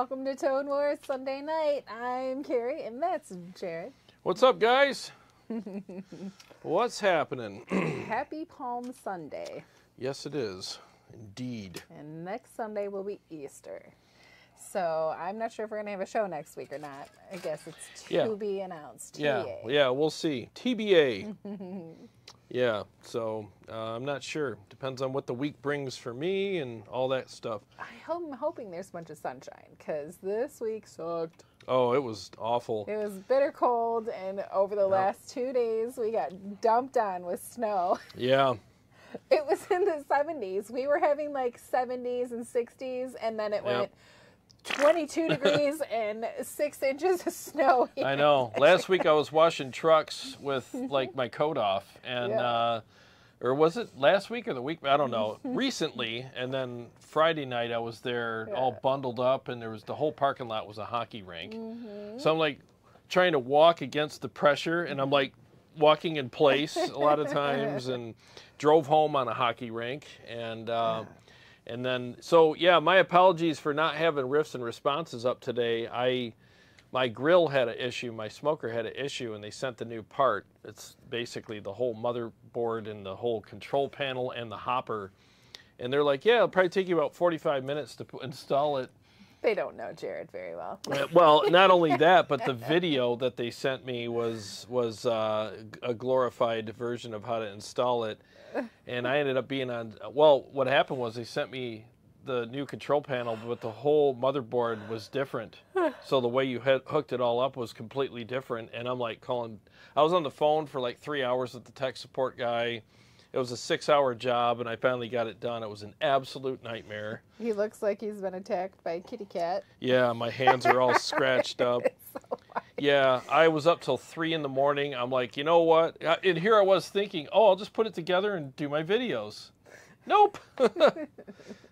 welcome to Tone Wars Sunday night. I'm Carrie, and that's Jared. What's up, guys? What's happening? Happy Palm Sunday. Yes, it is. Indeed. And next Sunday will be Easter. So I'm not sure if we're going to have a show next week or not. I guess it's to be announced. TBA. Yeah, we'll see. TBA. Yeah, so I'm not sure. Depends on what the week brings for me and all that stuff. I'm hoping there's a bunch of sunshine, because this week sucked. Oh, it was awful. It was bitter cold, and over the last 2 days, we got dumped on with snow. Yeah. It was in the 70s. We were having like 70s and 60s, and then it went 22 degrees and 6 inches of snow here. I know. Last week I was washing trucks with like my coat off, and or was it last week or the week? I don't know. Recently, and then Friday night I was there all bundled up, and there was the whole parking lot was a hockey rink. So I'm like trying to walk against the pressure, and I'm like walking in place a lot of times, and drove home on a hockey rink, and then, so yeah, my apologies for not having riffs and responses up today. My grill had an issue, my smoker had an issue, and they sent the new part. It's basically the whole motherboard and the whole control panel and the hopper. And they're like, yeah, it'll probably take you about 45 minutes to install it. They don't know Jared very well. Well, not only that, but the video that they sent me was a glorified version of how to install it. And I ended up being on, well, what happened was they sent me the new control panel, but the whole motherboard was different. So the way you hooked it all up was completely different. And I'm like I was on the phone for like 3 hours with the tech support guy. It was a 6-hour job, and I finally got it done. It was an absolute nightmare. He looks like he's been attacked by a kitty cat. Yeah, my hands are all scratched up. So yeah, I was up till 3 in the morning. I'm like, you know what? And here I was thinking, oh, I'll just put it together and do my videos. Nope.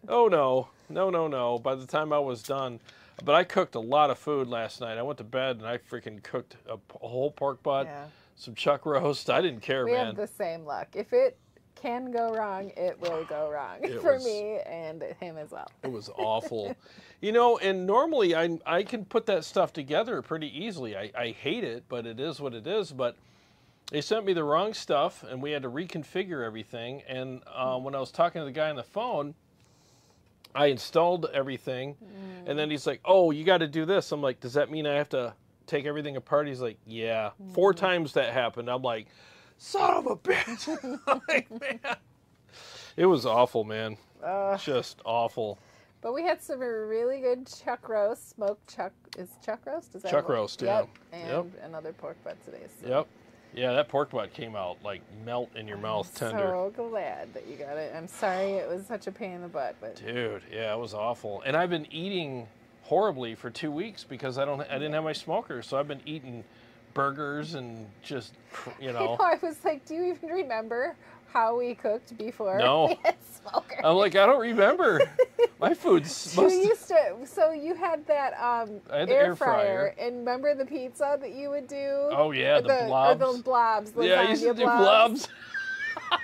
Oh, no. No. By the time I was done. But I cooked a lot of food last night. I went to bed, and I freaking cooked a whole pork butt, some chuck roast. I didn't care, man. We have the same luck. If it can go wrong, it will go wrong for me and him as well. It was awful. You know, and normally I can put that stuff together pretty easily. I hate it, but it is what it is. But they sent me the wrong stuff, and we had to reconfigure everything. And when I was talking to the guy on the phone, I installed everything, and then he's like, oh, you got to do this. I'm like, does that mean I have to take everything apart? He's like, yeah. 4 times that happened. I'm like, son of a bitch. I'm like, man. It was awful, man. Just awful. But we had some really good chuck roast, smoked chuck. Is chuck roast? Is that chuck roast, yeah. And another pork butt today. So. Yep. Yeah, that pork butt came out like melt in your mouth, tender. So glad that you got it. I'm sorry it was such a pain in the butt, but dude, yeah, it was awful. And I've been eating horribly for 2 weeks because I didn't have my smoker, so I've been eating burgers and just, you know. I was like, do you even remember how we cooked before? No. We had smokers. I'm like, I don't remember. My food's so you had that air fryer, and remember the pizza that you would do? Oh yeah, the blobs. Or the blobs. Yeah, I used to do blobs.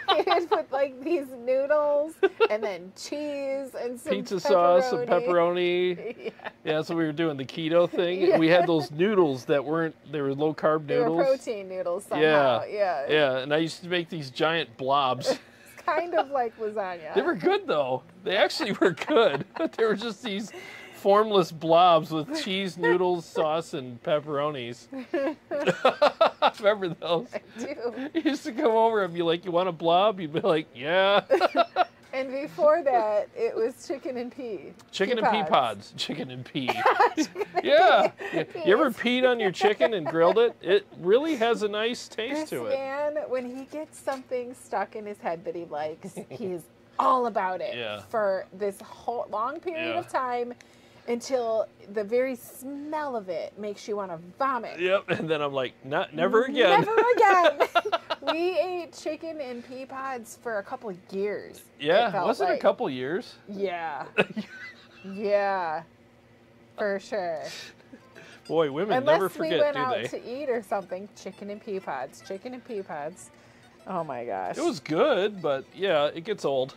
You'd put like these noodles and then cheese and some pizza sauce, some pepperoni. Yeah, that's what we were doing, the keto thing. Yeah. We had those noodles that they were low carb noodles. They were protein noodles somehow. Yeah, and I used to make these giant blobs. It's kind of like lasagna. They were good though. They actually were good. But they were just these formless blobs with cheese, noodles, sauce, and pepperonis. Remember those? I do. You used to come over and be like, you want a blob? You'd be like, yeah. And before that, it was chicken and pea. Chicken and pea pods. Chicken and pea. Yeah. You ever peed on your chicken and grilled it? It really has a nice taste to it. This man, when he gets something stuck in his head that he likes, he's all about it for this whole long period of time. Until the very smell of it makes you want to vomit. Yep, and then I'm like, never again. Never again. We ate chicken and pea pods for a couple of years. Yeah, was it a couple years? Yeah. Yeah, for sure. Boy, women never forget, do they? Unless we went out to eat or something, chicken and pea pods, chicken and pea pods. Oh my gosh. It was good, but yeah, it gets old.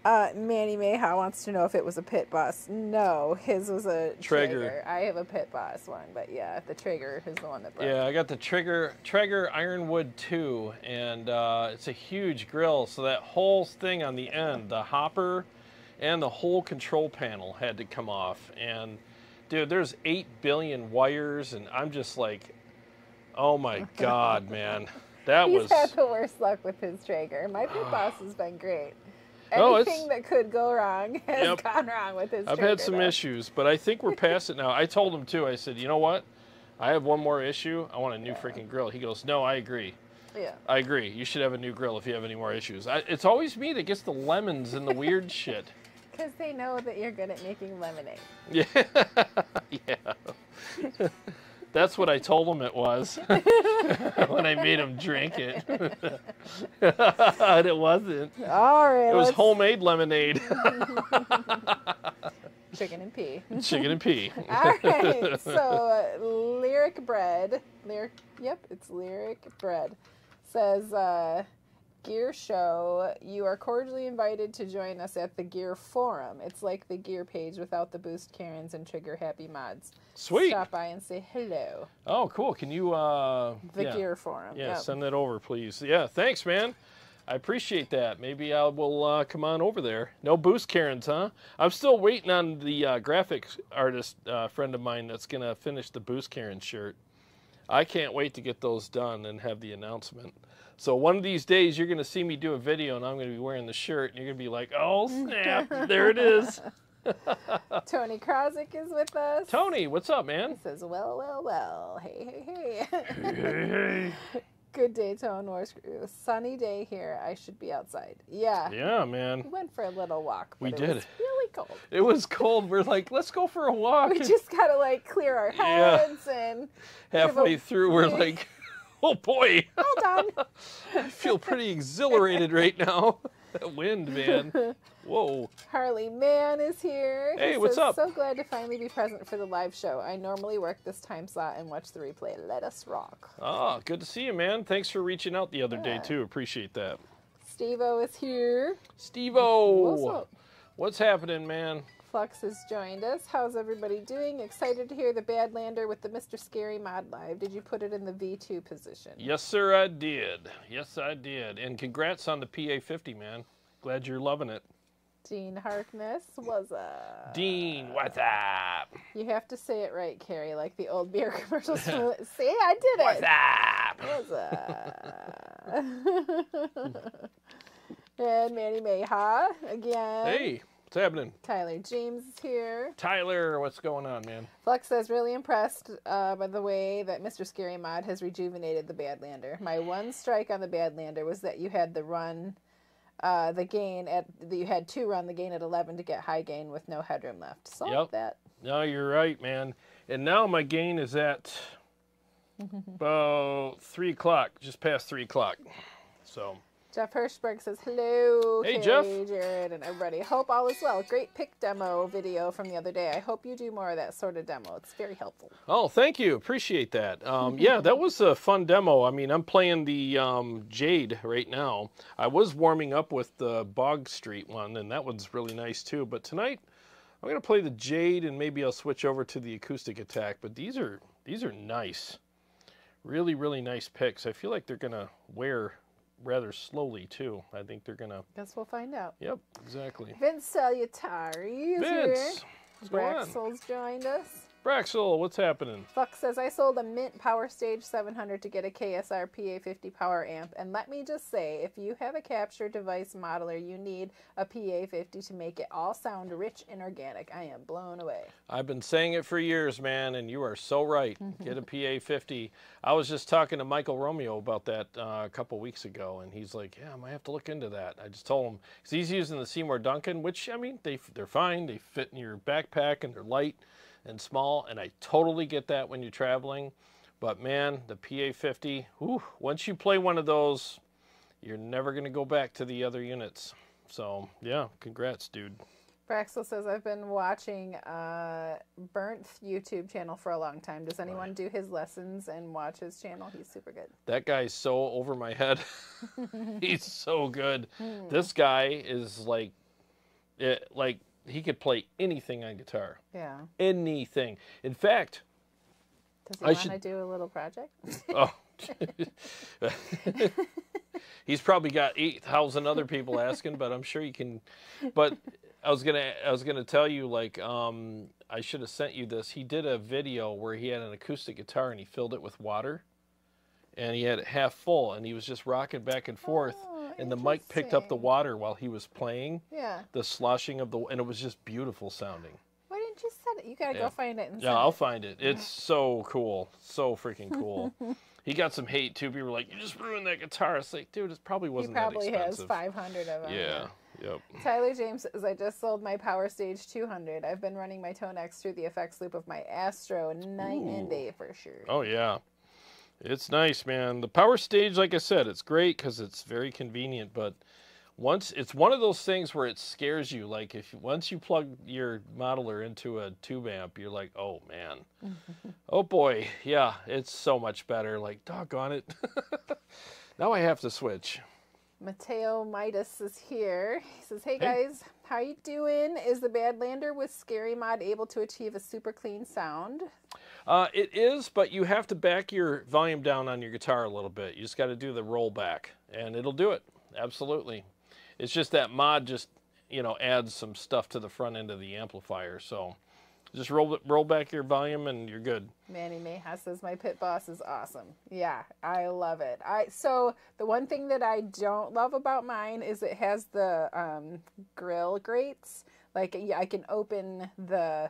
Manny Mayha wants to know if it was a pit boss. No, his was a Traeger. I have a pit boss one, but yeah, the Traeger is the one that broke. Yeah, I got the Traeger Ironwood 2, and it's a huge grill, so that whole thing on the end, the hopper and the whole control panel had to come off. And dude, there's 8 billion wires, and I'm just like, oh my God, man. He's had the worst luck with his Traeger. My pit boss has been great. Anything that could go wrong has gone wrong with his Traeger. I've had some issues, but I think we're past it now. I told him too. I said, you know what? I have one more issue. I want a new freaking grill. He goes, no, I agree. Yeah. I agree. You should have a new grill if you have any more issues. It's always me that gets the lemons and the weird shit. Because they know that you're good at making lemonade. Yeah. Yeah. That's what I told him it was when I made him drink it. And it wasn't. All right. It was homemade lemonade. Chicken and pea. Chicken and pea. All right. So Lyric Bread. It's Lyric Bread. Says, Gear Show, you are cordially invited to join us at the Gear Forum. It's like the Gear page without the Boost Karens and Trigger Happy mods. Sweet. Stop by and say hello. Oh, cool. Can you... the Gear Forum. Yeah, send that over, please. Yeah, thanks, man. I appreciate that. Maybe I will come on over there. No Boost Karens, huh? I'm still waiting on the graphics artist friend of mine that's going to finish the Boost Karen shirt. I can't wait to get those done and have the announcement. So one of these days, you're going to see me do a video, and I'm going to be wearing the shirt, and you're going to be like, oh, snap, there it is. Tony Krozik is with us. Tony, what's up, man? He says, well, well, well. Hey, hey, hey. Hey, hey, hey. Good day, Tone Wars Crew. Sunny day here. I should be outside. Yeah. Yeah, man. We went for a little walk. But we did. It was really cold. It was cold. We're like, let's go for a walk. We just got to, like, clear our heads. And halfway through, we're like... Oh, boy. Hold on. I feel pretty exhilarated right now. That wind, man. Whoa. Harley Mann is here. Hey, what's up? So glad to finally be present for the live show. I normally work this time slot and watch the replay. Let us rock. Oh, good to see you, man. Thanks for reaching out the other day, too. Appreciate that. Steve-O is here. Steve-O. What's up? What's happening, man? Flux has joined us. How's everybody doing? Excited to hear the Badlander with the Mr. Scary mod live. Did you put it in the V2 position? Yes, sir, I did. Yes, I did. And congrats on the PA50, man. Glad you're loving it. Dean Harkness, what's up? Dean, what's up? You have to say it right, Carrie, like the old beer commercials. See, I did it. What's up? What's up? And Manny Mayha again. Hey. What's happening? Tyler James is here. Tyler, what's going on, man? Flux says, really impressed by the way that Mr. Scary Mod has rejuvenated the Badlander. My one strike on the Badlander was that you had the run, the gain at, you had to run the gain at 11 to get high gain with no headroom left. Solve that. No, you're right, man. And now my gain is at about 3 o'clock, just past 3 o'clock. So... Jeff Hirschberg says, hello, hey, Carrie, Jeff. Jarrod, and everybody. Hope all is well. Great pick demo video from the other day. I hope you do more of that sort of demo. It's very helpful. Oh, thank you. Appreciate that. Yeah, that was a fun demo. I mean, I'm playing the Jade right now. I was warming up with the Bog Street one, and that one's really nice too. But tonight, I'm going to play the Jade, and maybe I'll switch over to the Acoustic Attack. But these are nice. Really, really nice picks. I feel like they're going to wear rather slowly too. I think they're gonna. Guess we'll find out. Yep, exactly. Vince Salutari is Vince, here. Braxel's joined us. Braxel, what's happening? Fuck says, I sold a Mint Power Stage 700 to get a KSR PA50 power amp, and let me just say, if you have a capture device modeler, you need a PA50 to make it all sound rich and organic. I am blown away. I've been saying it for years, man, and you are so right. Get a PA50. I was just talking to Michael Romeo about that a couple weeks ago, and he's like, yeah, I might have to look into that. I just told him, because he's using the Seymour Duncan, which, I mean, they're fine. They fit in your backpack, and they're light and small, and I totally get that when you're traveling. But man, the PA50, whew, once you play one of those, you're never going to go back to the other units. So yeah, congrats, dude. Braxel says, I've been watching Burnt YouTube channel for a long time. Does anyone do his lessons and watch his channel? He's super good. That guy's so over my head. He's so good. This guy is like Like, he could play anything on guitar. Yeah. Anything. In fact, does he want to do a little project? Oh. He's probably got 8,000 other people asking, but I'm sure you can. But I was gonna tell you, like, I should have sent you this. He did a video where he had an acoustic guitar and he filled it with water, and he had it half full, and he was just rocking back and forth, and the mic picked up the water while he was playing. Yeah. The sloshing of the, and it was just beautiful sounding. Why didn't you send it? You gotta go find it. And yeah, I'll find it. It's so cool, so freaking cool. He got some hate too. People were like, "You just ruined that guitar." It's like, dude, it probably wasn't that expensive. He probably has 500 of them. Yeah. Yep. Tyler James says, I just sold my Power Stage 200. I've been running my ToneX through the effects loop of my Astro night and day for sure. Oh, yeah. It's nice, man. The Power Stage, like I said, it's great because it's very convenient, but it's one of those things where it scares you. Like, once you plug your modeler into a tube amp, you're like, oh, man. Oh, boy. Yeah, it's so much better. Like, doggone it. Now I have to switch. Mateo Midas is here. He says, hey guys, how you doing? Is the Badlander with Scary Mod able to achieve a super clean sound? It is, but you have to back your volume down on your guitar a little bit. You just got to do the roll back, and it'll do it. Absolutely. It's just that mod just, adds some stuff to the front end of the amplifier. So just roll back your volume, and you're good. Manny Mayha says, my Pit Boss is awesome. Yeah, I love it. So the one thing that I don't love about mine is it has the grill grates. Like, I can open the,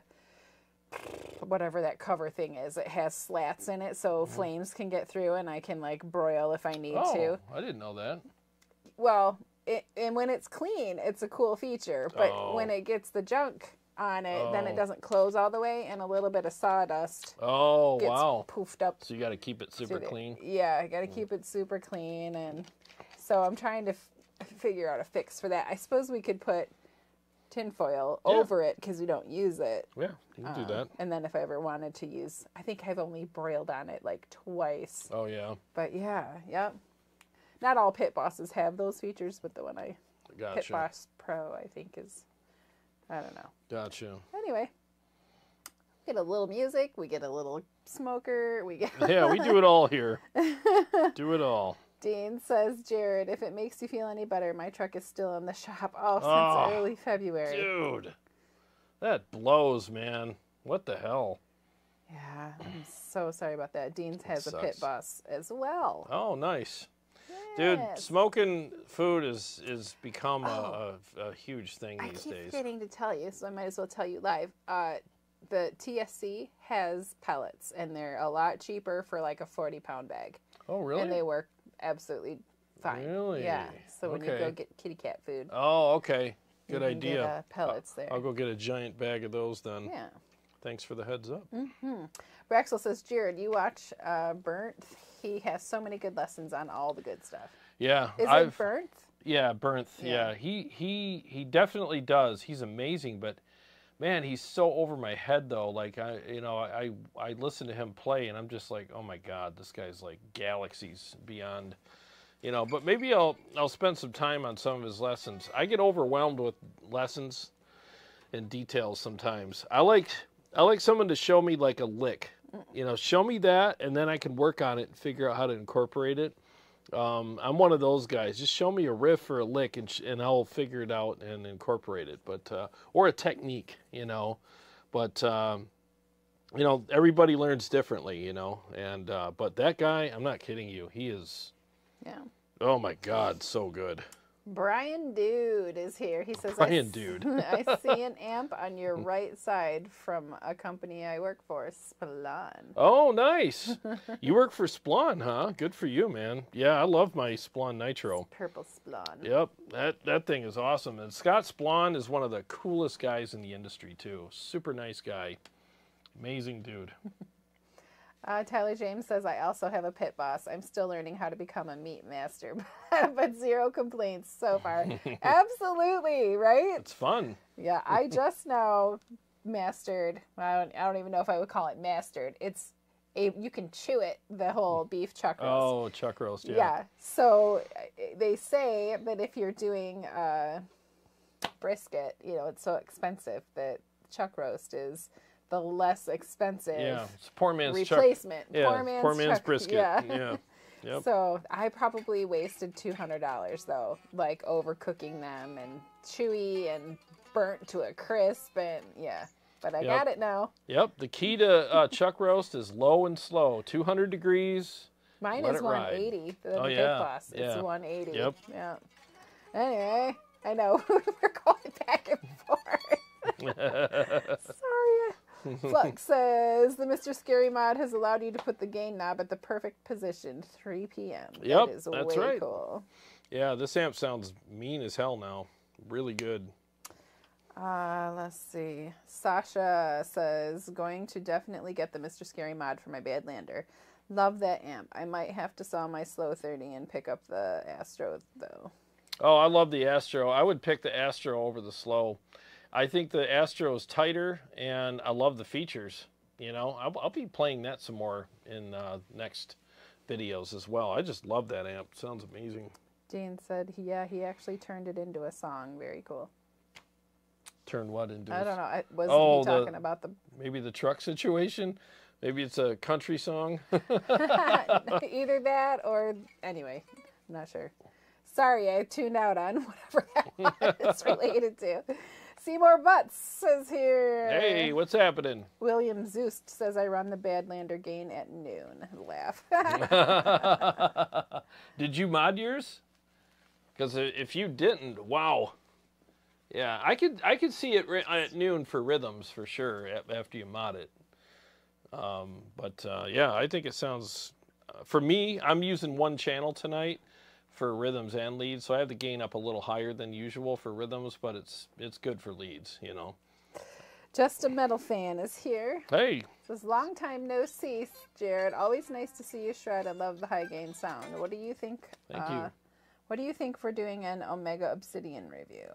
whatever that cover thing is. It has slats in it, so flames can get through, and I can, like, broil if I need to. I didn't know that. Well, and when it's clean, it's a cool feature. But when it gets the junk on it, then it doesn't close all the way, and a little bit of sawdust gets poofed up. So you got to keep it super clean? Yeah, I got to keep it super clean, and so I'm trying to figure out a fix for that. I suppose we could put tinfoil over it because we don't use it. Yeah, you can do that. And then if I ever wanted to use, I think I've only broiled on it like twice. Oh, yeah. But yeah. Not all Pit Bosses have those features, but the one Pit Boss Pro, I think, is... I don't know. Gotcha. Anyway, we get a little music. We get a little smoker. Yeah, we do it all here. Do it all. Dean says, Jarrod, if it makes you feel any better, my truck is still in the shop. Since early February. Dude, that blows, man. What the hell? Yeah, I'm so sorry about that. Dean has a Pit Boss as well. Oh, nice. Dude, smoking food is become a huge thing these days. I keep forgetting to tell you, so I might as well tell you live. The TSC has pellets, and they're a lot cheaper for like a 40-pound bag. Oh, really? And they work absolutely fine. Really? Yeah. So when you go get kitty cat food. Oh, okay. Good idea. Get, pellets there. I'll go get a giant bag of those then. Yeah. Thanks for the heads up. Braxel says, Jarrod, you watch Burnt. He has so many good lessons on all the good stuff. Yeah. Is it Burnt? Yeah, Burnt. Yeah. He definitely does. He's amazing, but man, he's so over my head though. Like I listen to him play and I'm just like, oh my God, this guy's like galaxies beyond. But maybe I'll spend some time on some of his lessons. I get overwhelmed with lessons and details sometimes. I like someone to show me like a lick. Show me that, and then I can work on it and figure out how to incorporate it. I'm one of those guys. Just show me a riff or a lick, and I'll figure it out and incorporate it. But or a technique, But everybody learns differently, And but that guy, I'm not kidding you. He is. Yeah. Oh my God, so good. Brian Dude is here. He says, Dude. I see an amp on your right side from a company I work for, Splon. Oh, nice. You work for Splon, huh? Good for you, man. Yeah, I love my Splon Nitro. It's purple Splon. Yep, that thing is awesome. And Scott Splon is one of the coolest guys in the industry, too. Super nice guy. Amazing dude. Tyler James says, I also have a Pit Boss. I'm still learning how to become a meat master, but zero complaints so far. Absolutely, right? It's fun. Yeah, I just now mastered, I don't even know if I would call it mastered. You can chew it, the whole beef chuck roast. Oh, chuck roast, yeah. Yeah, so they say that if you're doing brisket, you know, it's so expensive that chuck roast is the less expensive it's poor man's replacement. Chuck. Yeah, poor man's brisket. Yeah. Yep. So I probably wasted $200 though, like overcooking them and chewy and burnt to a crisp and but I got it now. Yep. The key to chuck roast is low and slow. 200 degrees. Mine is 180. The Big Boss. It's 180. Yep. Yeah. Anyway, I know we're going back and forth. Sorry. Flux says the Mr. Scary mod has allowed you to put the gain knob at the perfect position, 3 p.m. Yep, that is that's way right. Cool. Yeah, this amp sounds mean as hell now. Really good. Let's see. Sasha says, going to definitely get the Mr. Scary mod for my Badlander. Love that amp. I might have to sell my Slow 30 and pick up the Astro, though. Oh, I love the Astro. I would pick the Astro over the Slow. I think the Astro is tighter, and I love the features. You know, I'll be playing that some more in next videos as well. I just love that amp. Sounds amazing. Dean said, he actually turned it into a song. Very cool. Turned what into? I don't know. Was he talking about the... Maybe the truck situation? Maybe it's a country song? Either that or... Anyway, I'm not sure. Sorry, I tuned out on whatever that was related to. Seymour Butts says here. Hey, what's happening? William Zoost says I run the Badlander gain at noon. Laugh. Did you mod yours? Because if you didn't, wow. Yeah, I could see it at noon for rhythms for sure after you mod it. Yeah, I think it sounds. For me, I'm using one channel tonight for rhythms and leads, so I have the gain up a little higher than usual for rhythms, but it's good for leads, you know. Just a Metal Fan is here. Hey. Says, long time no see, Jarrod. Always nice to see you shred. I love the high gain sound. What do you think? Thank you. What do you think for doing an Omega Obsidian review?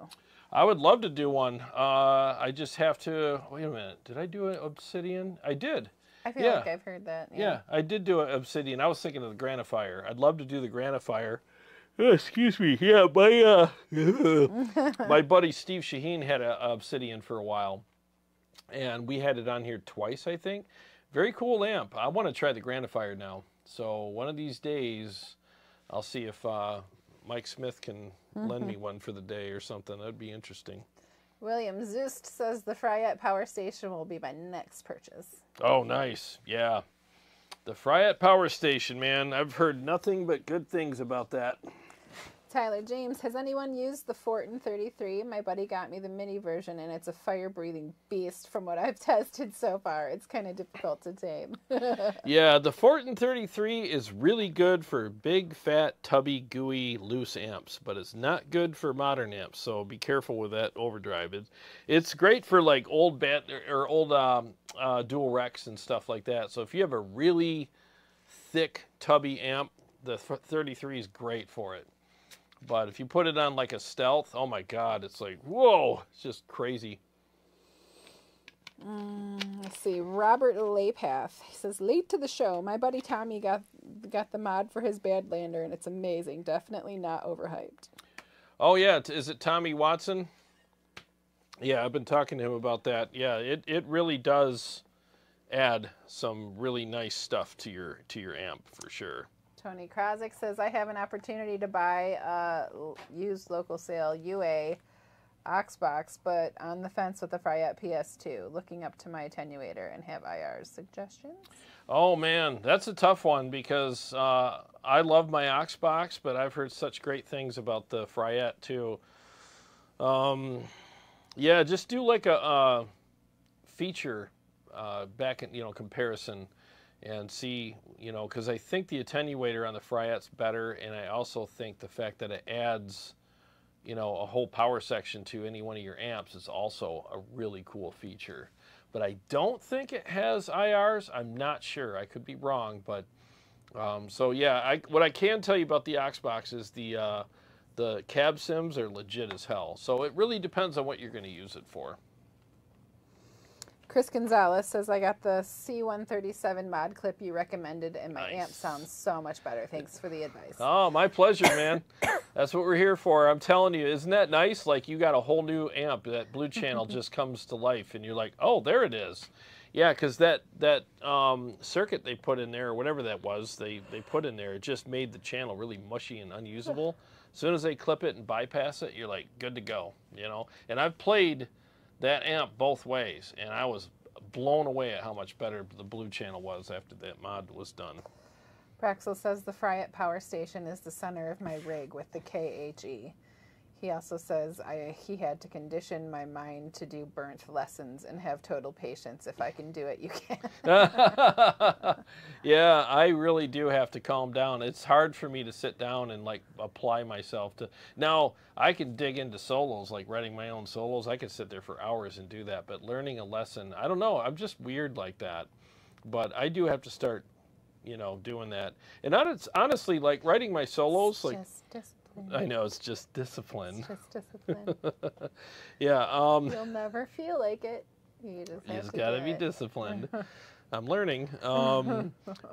I would love to do one. I just have to, wait a minute. Did I do an Obsidian? I did. I feel like I've heard that. Yeah, I did do an Obsidian. I was thinking of the Granifier. I'd love to do the Granifier. Oh, excuse me. Yeah, my buddy Steve Shaheen had an Obsidian for a while. And we had it on here twice, I think. Very cool amp. I want to try the Granifier now. So one of these days, I'll see if Mike Smith can lend me one for the day or something. That'd be interesting. William Zoost says the Fryette Power Station will be my next purchase. Oh, nice. Yeah. The Fryette Power Station, man. I've heard nothing but good things about that. Tyler James, has anyone used the Fortin 33? My buddy got me the mini version, and it's a fire-breathing beast from what I've tested so far. It's kind of difficult to tame. Yeah, the Fortin 33 is really good for big, fat, tubby, gooey, loose amps, but it's not good for modern amps, so be careful with that overdrive. It's great for like old dual Rex and stuff like that. So if you have a really thick, tubby amp, the 33 is great for it. But if you put it on like a stealth, oh my God, it's like, whoa, it's just crazy. Let's see, Robert Laypath. He says, late to the show. My buddy Tommy got the mod for his Badlander, and it's amazing. Definitely not overhyped. Oh, yeah. Is it Tommy Watson? Yeah, I've been talking to him about that. Yeah, it really does add some really nice stuff to your amp for sure. Tony Krozik says, I have an opportunity to buy a used local sale UA Oxbox, but on the fence with the Fryette PS2, looking up to my attenuator and have IR's suggestions. Oh, man, that's a tough one because I love my Oxbox, but I've heard such great things about the Fryette too. Yeah, just do like a feature back in, comparison. And see, because I think the attenuator on the Fryette's better, and I also think the fact that it adds, a whole power section to any one of your amps is also a really cool feature. But I don't think it has IRs. I'm not sure. I could be wrong, but so yeah. What I can tell you about the Oxbox is the cab sims are legit as hell. So it really depends on what you're going to use it for. Chris Gonzalez says, I got the C137 mod clip you recommended, and my amp sounds so much better. Thanks for the advice. Oh, my pleasure, man. That's what we're here for. I'm telling you, isn't that nice? Like, you got a whole new amp. That blue channel just comes to life, and you're like, oh, there it is. Yeah, because that circuit they put in there, or whatever that was, they put in there, it just made the channel really mushy and unusable. As soon as they clip it and bypass it, you're like, good to go, you know? And I've played that amp both ways, and I was blown away at how much better the blue channel was after that mod was done. Praxel says the Fryette power station is the center of my rig with the KHE. He also says he had to condition my mind to do burnt lessons and have total patience. If I can do it, you can. Yeah, I really do have to calm down. It's hard for me to sit down and like apply myself to. Now, I can dig into solos, like writing my own solos. I could sit there for hours and do that. But learning a lesson, I don't know. I'm just weird like that. But I do have to start, you know, doing that. And honestly, like writing my solos, like. I know, it's just discipline. It's just discipline. Yeah. You'll never feel like it. You just got to be disciplined. I'm learning.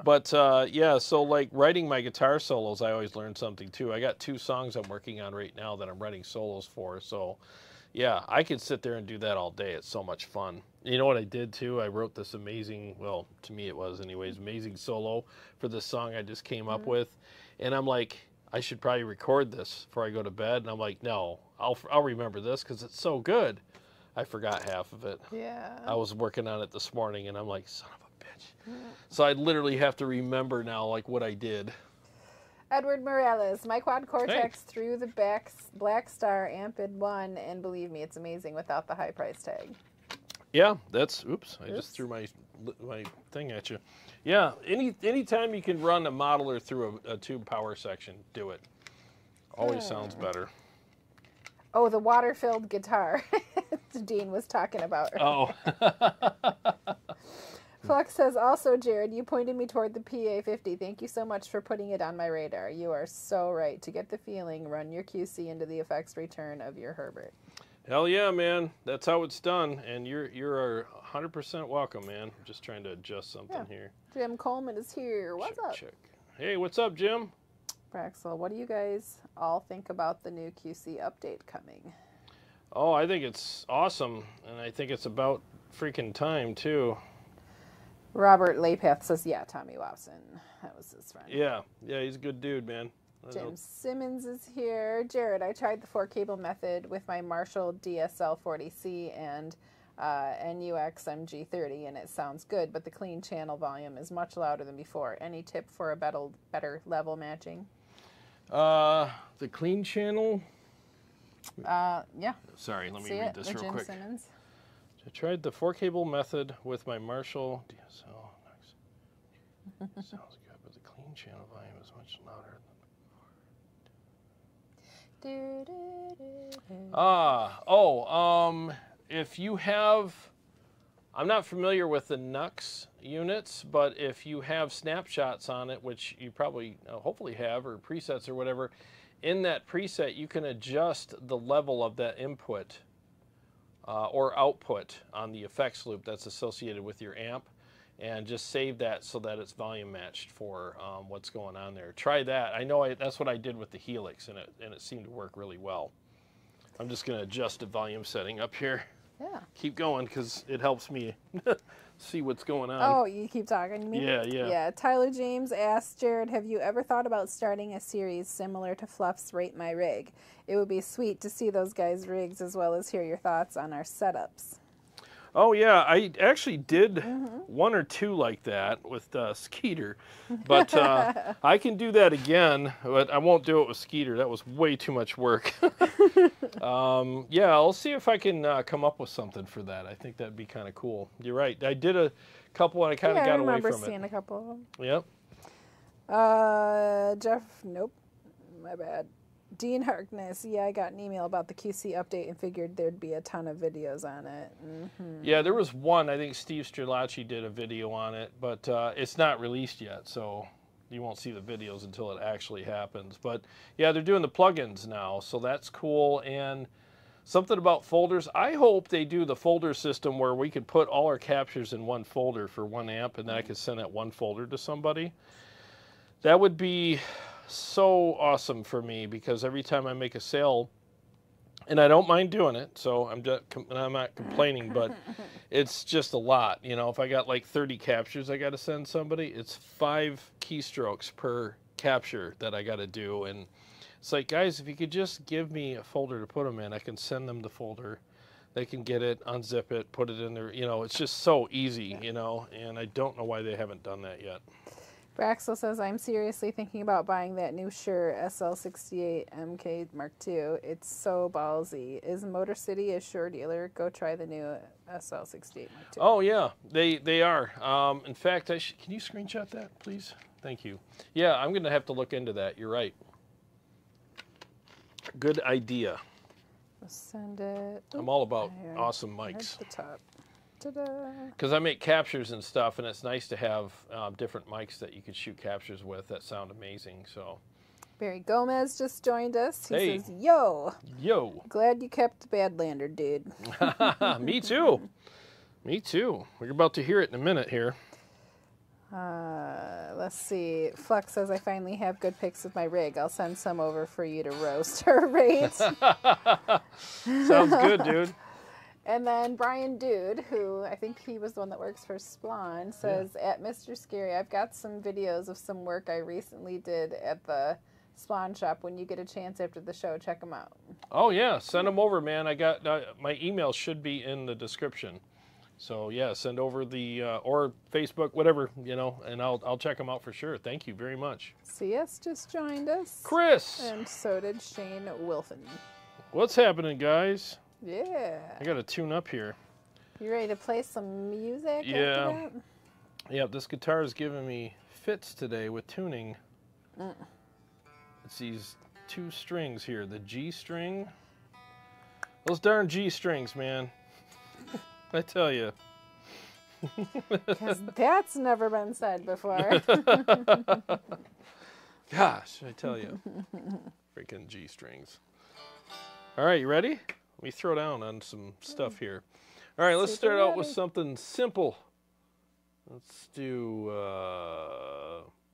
But yeah, so like writing my guitar solos, I always learn something too. I got 2 songs I'm working on right now that I'm writing solos for. So yeah, I could sit there and do that all day. It's so much fun. You know what I did too? I wrote this amazing, well, to me it was anyways, amazing solo for this song I just came up with. And I'm like, I should probably record this before I go to bed. And I'm like, no, I'll remember this because it's so good. I forgot half of it. Yeah. I was working on it this morning, and I'm like, son of a bitch. So I literally have to remember now, like, what I did. Edward Morales, my quad Cortex through the Black Star Amped 1, and believe me, it's amazing without the high price tag. Yeah, that's, oops, I just threw my thing at you. Yeah, anytime you can run a modeler through a tube power section, do it. Always sounds better. Oh, the water-filled guitar Dean was talking about. Oh. Flux says, also, Jarrod, you pointed me toward the PA50. Thank you so much for putting it on my radar. You are so right. To get the feeling, run your QC into the effects return of your Herbert. Hell yeah, man. That's how it's done. And you're 100% welcome, man. I'm just trying to adjust something here. Jim Coleman is here. What's up? Check. Hey, what's up, Jim? Praxel, what do you guys all think about the new QC update coming? Oh, I think it's awesome. And I think it's about freaking time, too. Robert Lapath says, yeah, Tommy Watson. That was his friend. Yeah, he's a good dude, man. Jim Simmons is here. Jarrod, I tried the 4-cable method with my Marshall DSL-40C and NUX MG30, and it sounds good, but the clean channel volume is much louder than before. Any tip for a better level matching? The clean channel? Yeah. Sorry, let me read this real quick. Simmons. I tried the 4-cable method with my Marshall DSL. Sounds good, but the clean channel volume is much louder than if you have, I'm not familiar with the NUX units, but if you have snapshots on it, which you probably hopefully have, or presets or whatever, in that preset you can adjust the level of that input or output on the effects loop that's associated with your amp, and just save that so that it's volume matched for what's going on there. Try that. I know that's what I did with the Helix, and it seemed to work really well. I'm just going to adjust the volume setting up here. Yeah. Keep going because it helps me see what's going on. Oh, you keep talking to me? Yeah. Yeah. Tyler James asks, Jarrod, have you ever thought about starting a series similar to Fluff's Rate My Rig? It would be sweet to see those guys' rigs as well as hear your thoughts on our setups. Oh, yeah, I actually did 1 or 2 like that with Skeeter, but I can do that again, but I won't do it with Skeeter. That was way too much work. Yeah, I'll see if I can come up with something for that. I think that'd be kind of cool. You're right. I did a couple and I kind of got away from it. I remember seeing a couple of them. Yep. Jeff, nope, my bad. Dean Harkness, yeah, I got an email about the QC update and figured there'd be a ton of videos on it. Yeah, there was one. I think Steve Strelacci did a video on it, but it's not released yet, so you won't see the videos until it actually happens. But yeah, they're doing the plugins now, so that's cool. And Something about folders. I hope they do the folder system where we could put all our captures in one folder for 1 amp, and then I could send that one folder to somebody. That would be so awesome for me, because every time I make a sale, and I don't mind doing it, so I'm not complaining, but it's just a lot. You know, if I got like 30 captures I got to send somebody, it's 5 keystrokes per capture that I got to do. And it's like, guys, if you could just give me a folder to put them in, I can send them the folder. They can get it, unzip it, put it in there. You know, it's just so easy, you know, and I don't know why they haven't done that yet. Braxel says, I'm seriously thinking about buying that new Shure SL68 MK Mark II. It's so ballsy. Is Motor City a Shure dealer? Go try the new SL68 Mark II. Oh, yeah, they are. In fact, can you screenshot that, please? Thank you. Yeah, I'm going to have to look into that. You're right. Good idea. Send it. I'm all about awesome mics. At the top. Because I make captures and stuff, and it's nice to have different mics that you could shoot captures with that sound amazing. So, Barry Gomez just joined us. He says, yo, glad you kept Badlander, dude. Me too. Me too. We're about to hear it in a minute here. Let's see. Flex says, I finally have good pics of my rig. I'll send some over for you to roast or rate. Sounds good, dude. And then Brian Dude, who I think he was the one that works for Splon, says, at Mr. Scary, I've got some videos of some work I recently did at the Splon shop. When you get a chance after the show, check them out. Oh, yeah. Send them over, man. I got my email should be in the description. So, yeah, send over the, or Facebook, whatever, you know, and I'll check them out for sure. Thank you very much. CS just joined us. Chris. And so did Shane Wilson. What's happening, guys? Yeah. I got to tune up here. You ready to play some music? Yeah. After that? Yeah, this guitar is giving me fits today with tuning. It's these 2 strings here. The G string. Those darn G strings, man. I tell you. That's never been said before. Gosh, I tell you. Freaking G strings. All right, you ready? Let me throw down on some stuff here. All right, let's start out with something simple. Let's do,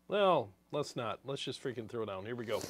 well, let's not. Let's just freaking throw down. Here we go.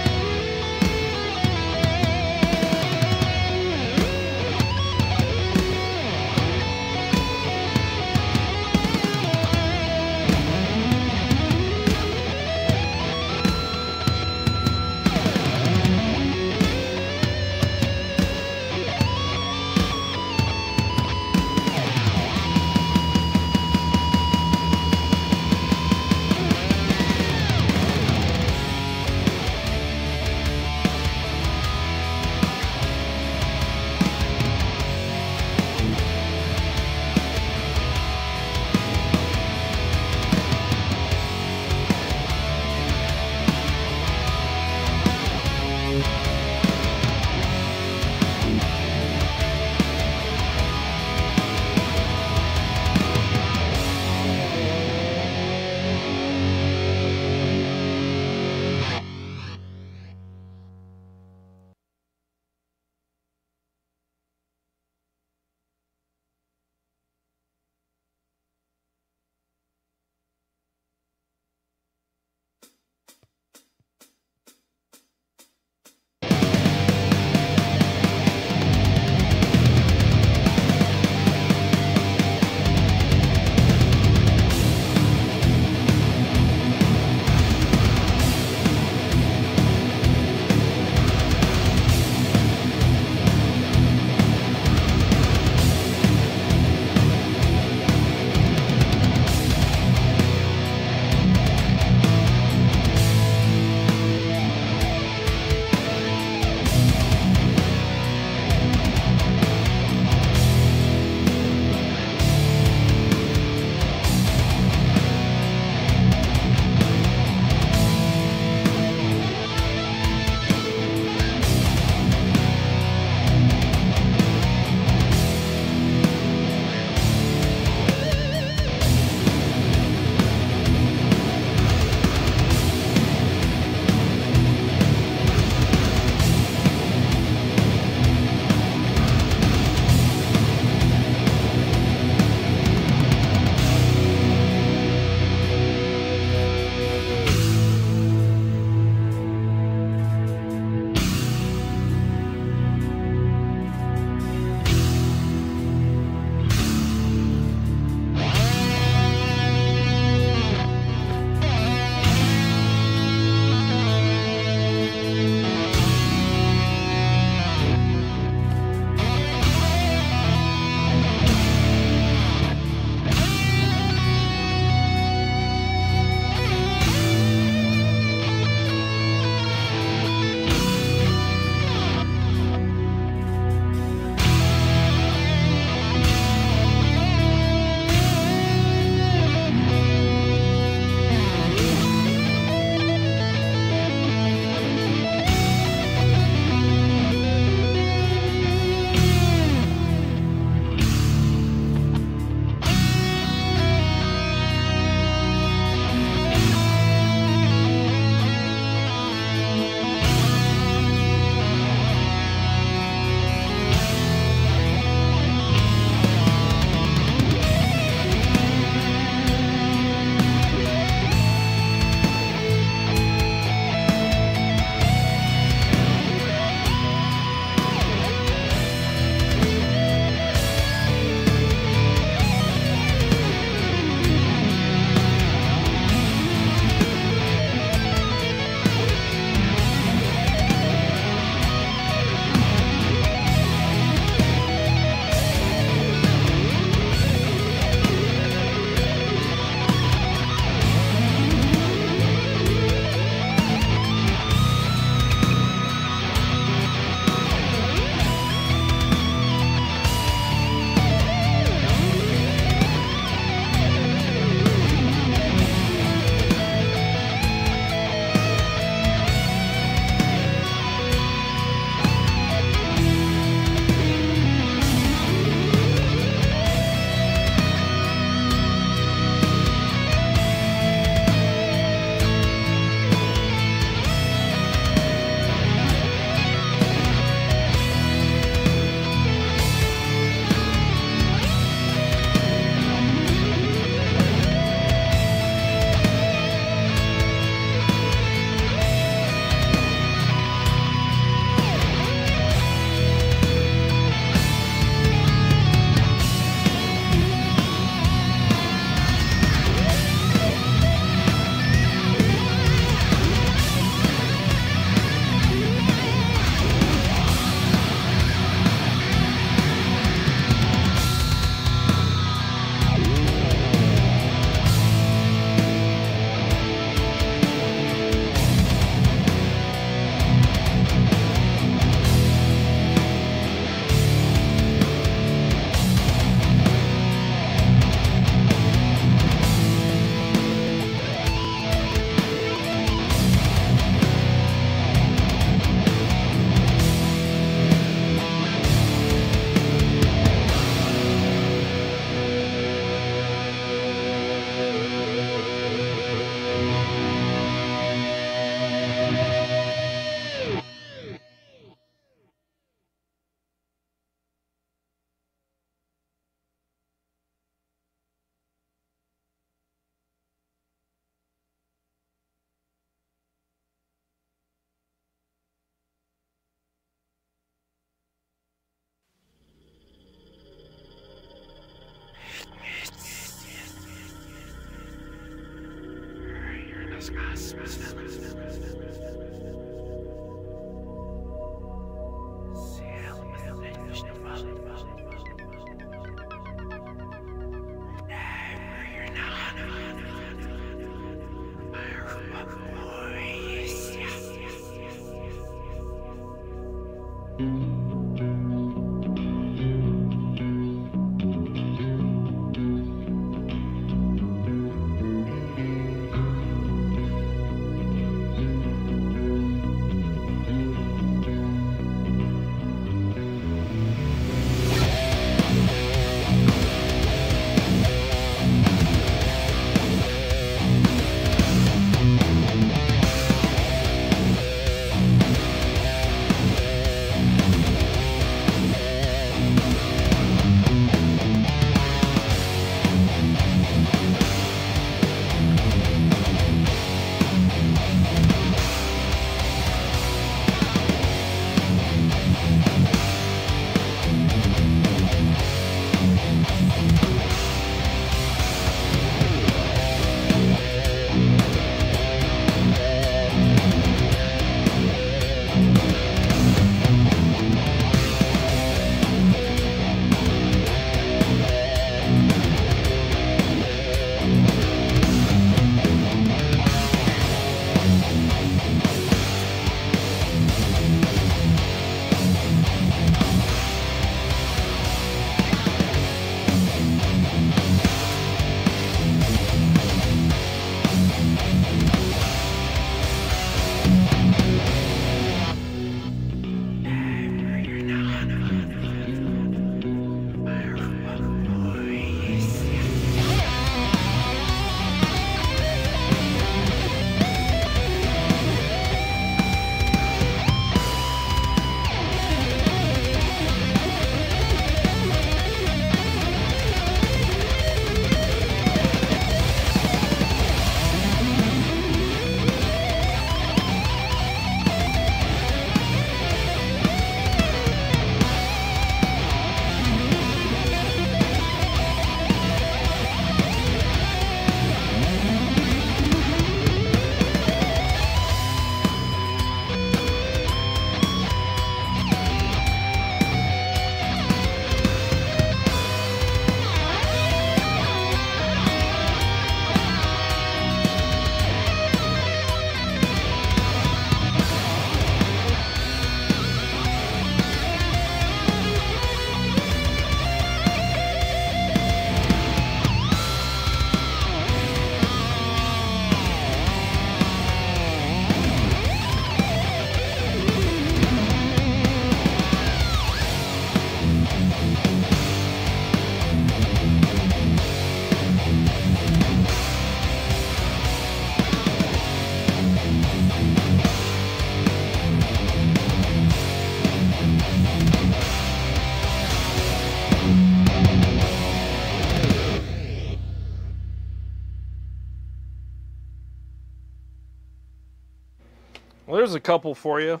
Well, there's a couple for you.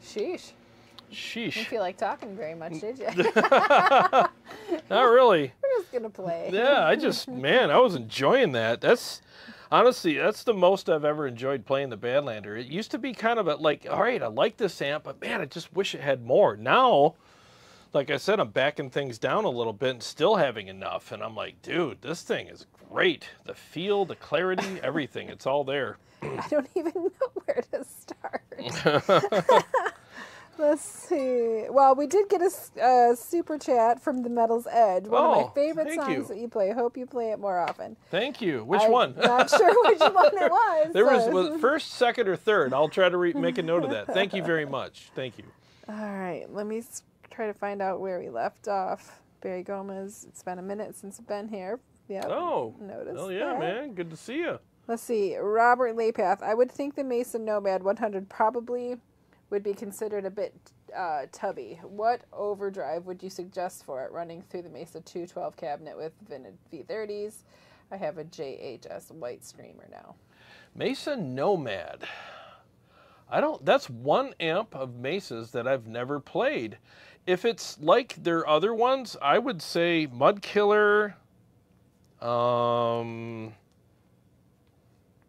Sheesh. Sheesh. Didn't feel like talking very much, did you? Not really. We're just gonna play. Yeah, man, I was enjoying that. Honestly, that's the most I've ever enjoyed playing the Badlander. It used to be kind of like, all right, I like this amp, but man, I just wish it had more. Now, like I said, I'm backing things down a little bit and still having enough. And I'm like, dude, this thing is great. The feel, the clarity, everything, it's all there. I don't even know where to start. Let's see. Well, we did get a super chat from the Metal's Edge. One of my favorite songs that you play. Hope you play it more often. Thank you. Which one? Not sure which one it was. There was first, second, or third. I'll try to make a note of that. Thank you very much. Thank you. All right. Let me try to find out where we left off. Barry Gomez. It's been a minute since I've been here. Yeah. Oh. Noticed. Oh yeah, man. Good to see you. Let's see. Robert Laypath. I would think the Mesa Nomad 100 probably would be considered a bit tubby. What overdrive would you suggest for it running through the Mesa 212 cabinet with V30s? I have a JHS white streamer now. Mesa Nomad. That's one amp of Mesa's that I've never played. If it's like their other ones, I would say Mudkiller,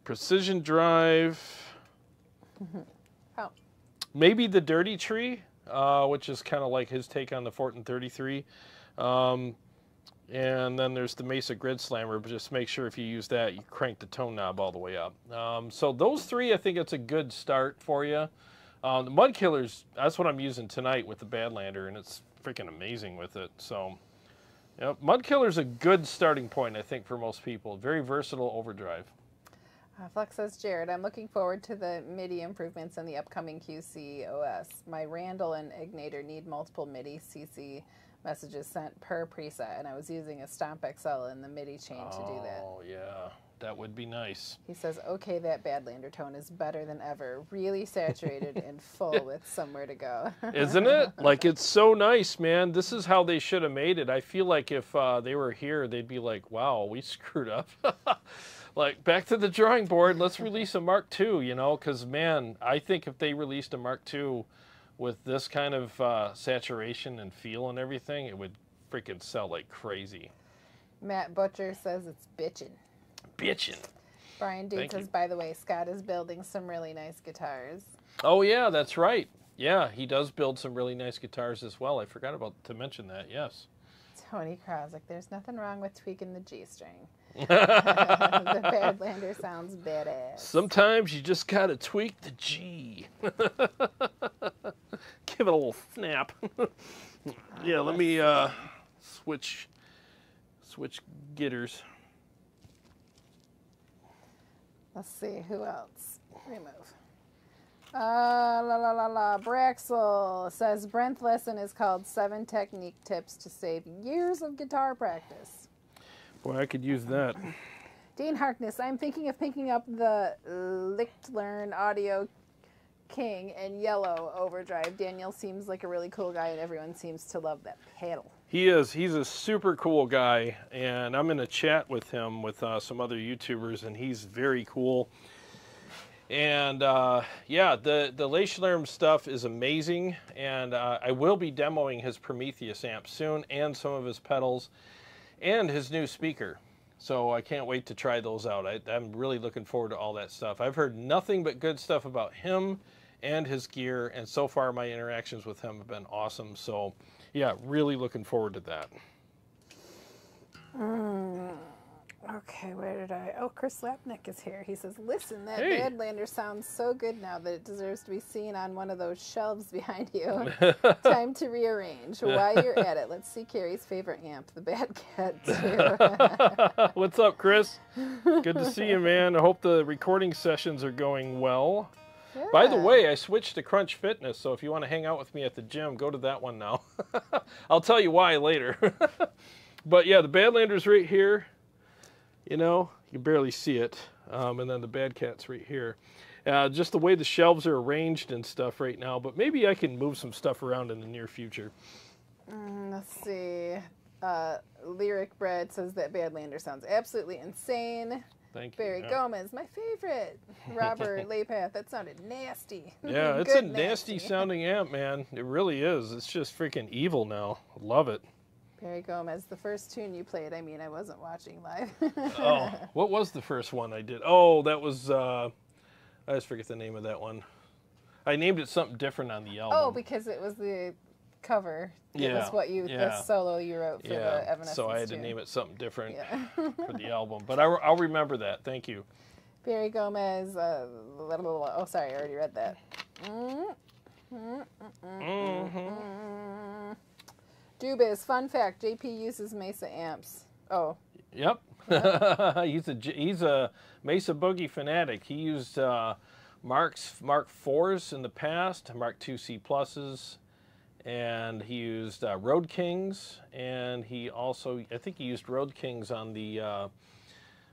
Precision Drive. Oh. Maybe the Dirty Tree, which is kind of like his take on the Fortin 33. And then there's the Mesa Grid Slammer, but just make sure if you use that, you crank the tone knob all the way up. So those three, I think it's a good start for you. The Mud Killers, that's what I'm using tonight with the Badlander, and it's freaking amazing with it. So, yep, Mud Killer's a good starting point, I think, for most people. Very versatile overdrive. Flex says, Jarrod, I'm looking forward to the MIDI improvements in the upcoming QC OS. My Randall and Ignator need multiple MIDI CC messages sent per preset, and I was using a Stomp XL in the MIDI chain to do that. Oh, yeah. That would be nice. He says, okay, that Badlander tone is better than ever. Really saturated and full with somewhere to go. Isn't it? Like, it's so nice, man. This is how they should have made it. I feel like if they were here, they'd be like, wow, we screwed up. Like, back to the drawing board. Let's release a Mark II, you know, because, man, I think if they released a Mark II with this kind of saturation and feel and everything, it would freaking sell like crazy. Matt Butcher says it's bitchin'. Bitchin'. Brian Dude says, by the way, Scott is building some really nice guitars. Oh, yeah, that's right. Yeah, he does build some really nice guitars as well. I forgot to mention that, yes. Tony Krosick, there's nothing wrong with tweaking the G string. The Badlander sounds badass. Sometimes you just gotta tweak the G. Give it a little snap. Yeah, let me switch getters. Let's see, who else? Remove. Braxel says Brent's lesson is called 7 Technique Tips to Save Years of Guitar Practice. Boy, I could use that. Dean Harkness, I'm thinking of picking up the Lichtlearn Audio King and Yellow Overdrive. Daniel seems like a really cool guy, and everyone seems to love that pedal. He is. He's a super cool guy, and I'm in a chat with him with some other YouTubers, and he's very cool. And yeah, the Lichtlearn stuff is amazing, and I will be demoing his Prometheus amp soon, and some of his pedals, and his new speaker. So I can't wait to try those out. I'm really looking forward to all that stuff. I've heard nothing but good stuff about him and his gear, and so far my interactions with him have been awesome. So yeah, really looking forward to that. Okay, where did I... Oh, Chris Lapnick is here. He says, listen, that Badlander sounds so good now that it deserves to be seen on one of those shelves behind you. Time to rearrange. While you're at it, let's see Carrie's favorite amp, the Bad Cat 2. What's up, Chris? Good to see you, man. I hope the recording sessions are going well. Yeah. By the way, I switched to Crunch Fitness, so if you want to hang out with me at the gym, go to that one now. I'll tell you why later. But yeah, the Badlander's right here. You know, you can barely see it. And then the Bad Cat's right here. Just the way the shelves are arranged and stuff right now, but maybe I can move some stuff around in the near future. Let's see. Lyric Bread says that Badlander sounds absolutely insane. Thank you. Barry Gomez, my favorite. Robert Laypath, that sounded nasty. Yeah, it's a nasty sounding amp, man. It really is. It's just freaking evil now. I love it. Barry Gomez, the first tune you played, I mean, I wasn't watching live. Oh, what was the first one I did? Oh, that was, I just forget the name of that one. I named it something different on the album. Oh, because it was the cover. It was what you, the solo you wrote for the Evanescence so I had to tune. name it something different for the album. But I'll remember that. Thank you. Barry Gomez, oh, sorry, I already read that. Dubis, fun fact, JP uses Mesa amps. Oh. Yep. He's a Mesa Boogie fanatic. He used Mark IVs in the past, Mark II C pluses, and he used Road Kings, and he also, I think he used Road Kings on the,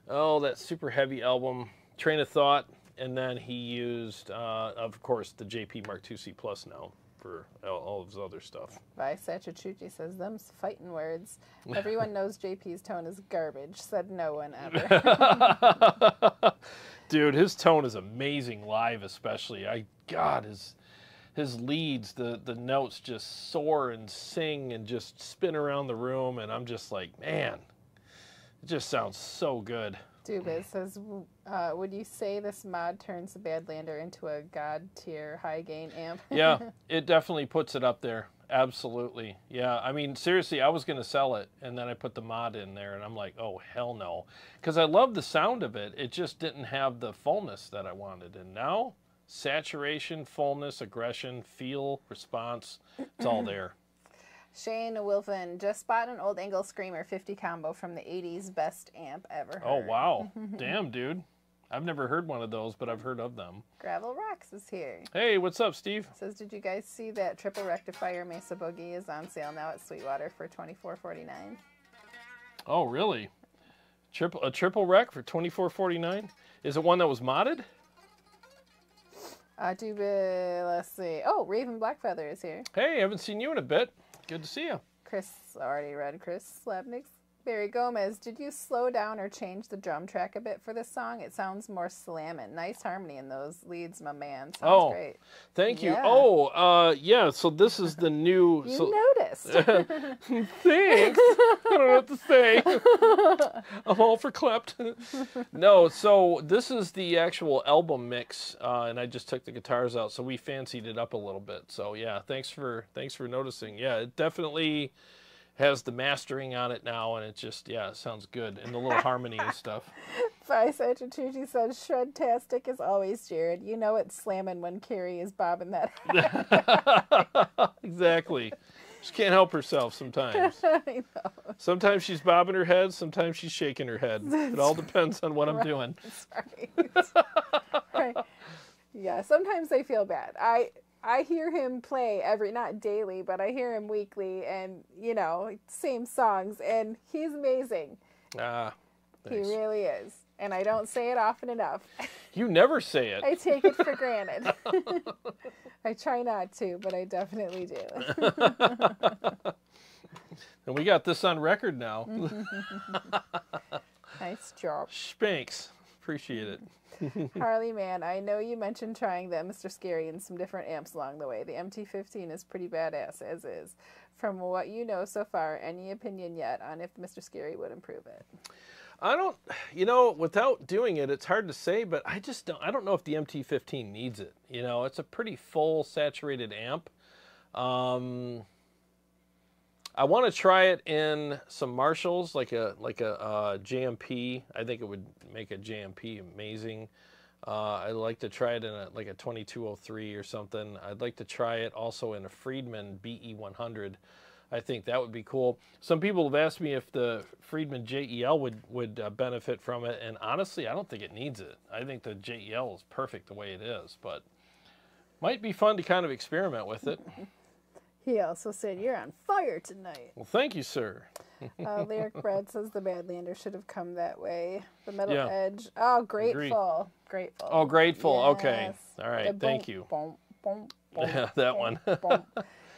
that super heavy album, Train of Thought, and then he used, of course, the JP Mark II C plus now for all of his other stuff. By Sachachuchi says, them's fighting words. Everyone knows JP's tone is garbage, said no one ever. Dude, his tone is amazing live, especially. God, his leads, the notes just soar and sing and just spin around the room, and I'm just like, man, it just sounds so good. Dubas says, would you say this mod turns the Badlander into a god tier high gain amp? Yeah, it definitely puts it up there. Absolutely. Yeah, I mean, seriously, I was going to sell it, and then I put the mod in there, and I'm like, oh, hell no. Because I love the sound of it. It just didn't have the fullness that I wanted. And now, saturation, fullness, aggression, feel, response, it's all there. Shane Wilfin just bought an old Engel Screamer 50 combo from the 80s, best amp ever heard. Oh, wow. Damn, dude. I've never heard one of those, but I've heard of them. Gravel Rocks is here. Hey, what's up, Steve? Says, did you guys see that triple rectifier Mesa Boogie is on sale now at Sweetwater for $24.49? Oh, really? A triple rec for $24.49? Is it one that was modded? Let's see. Oh, Raven Blackfeather is here. Hey, haven't seen you in a bit. Good to see you. Chris, already read Chris Slabnick's. Barry Gomez, did you slow down or change the drum track a bit for this song? It sounds more slammin'. Nice harmony in those leads, my man. Sounds great. Thank you. Yeah. Yeah, so this is the new... noticed. Thanks. I don't know what to say. I'm all for clapped. No, so this is the actual album mix, and I just took the guitars out, so we fancied it up a little bit. So, yeah, thanks for noticing. Yeah, it definitely... has the mastering on it now, and it just, yeah, it sounds good. And the little harmony and stuff. Tucci says, Shred-tastic as always, Jarrod. You know it's slamming when Carrie is bobbing that head. Exactly. She can't help herself sometimes. I know. Sometimes she's bobbing her head, sometimes she's shaking her head. It all depends on what I'm doing. That's right. Yeah, sometimes I feel bad. I hear him play not daily, but I hear him weekly, and, you know, same songs, and he's amazing. Thanks. He really is. And I don't say it often enough. You never say it. I take it for granted. I try not to, but I definitely do. And we got this on record now. Nice job. Spanks. Appreciate it. Harley Man, I know you mentioned trying the Mr. Scary and some different amps along the way. The MT-15 is pretty badass as is. From what you know so far, any opinion yet on if Mr. Scary would improve it? I don't, you know, without doing it, it's hard to say, but I don't know if the MT-15 needs it. You know, it's a pretty full, saturated amp. I want to try it in some Marshalls, like a JMP. I think it would make a JMP amazing. I'd like to try it in a 2203 or something. I'd like to try it also in a Friedman BE100. I think that would be cool. Some people have asked me if the Friedman JEL would benefit from it, and honestly, I don't think it needs it. I think the JEL is perfect the way it is, but might be fun to kind of experiment with it. He also said, you're on fire tonight. Well, thank you, sir. Lyric Brad says the Badlander should have come that way. The Metal Edge. Oh, Grateful. Grateful. Oh, Grateful. Yes. Okay. All right. Thank you. Yeah, that one.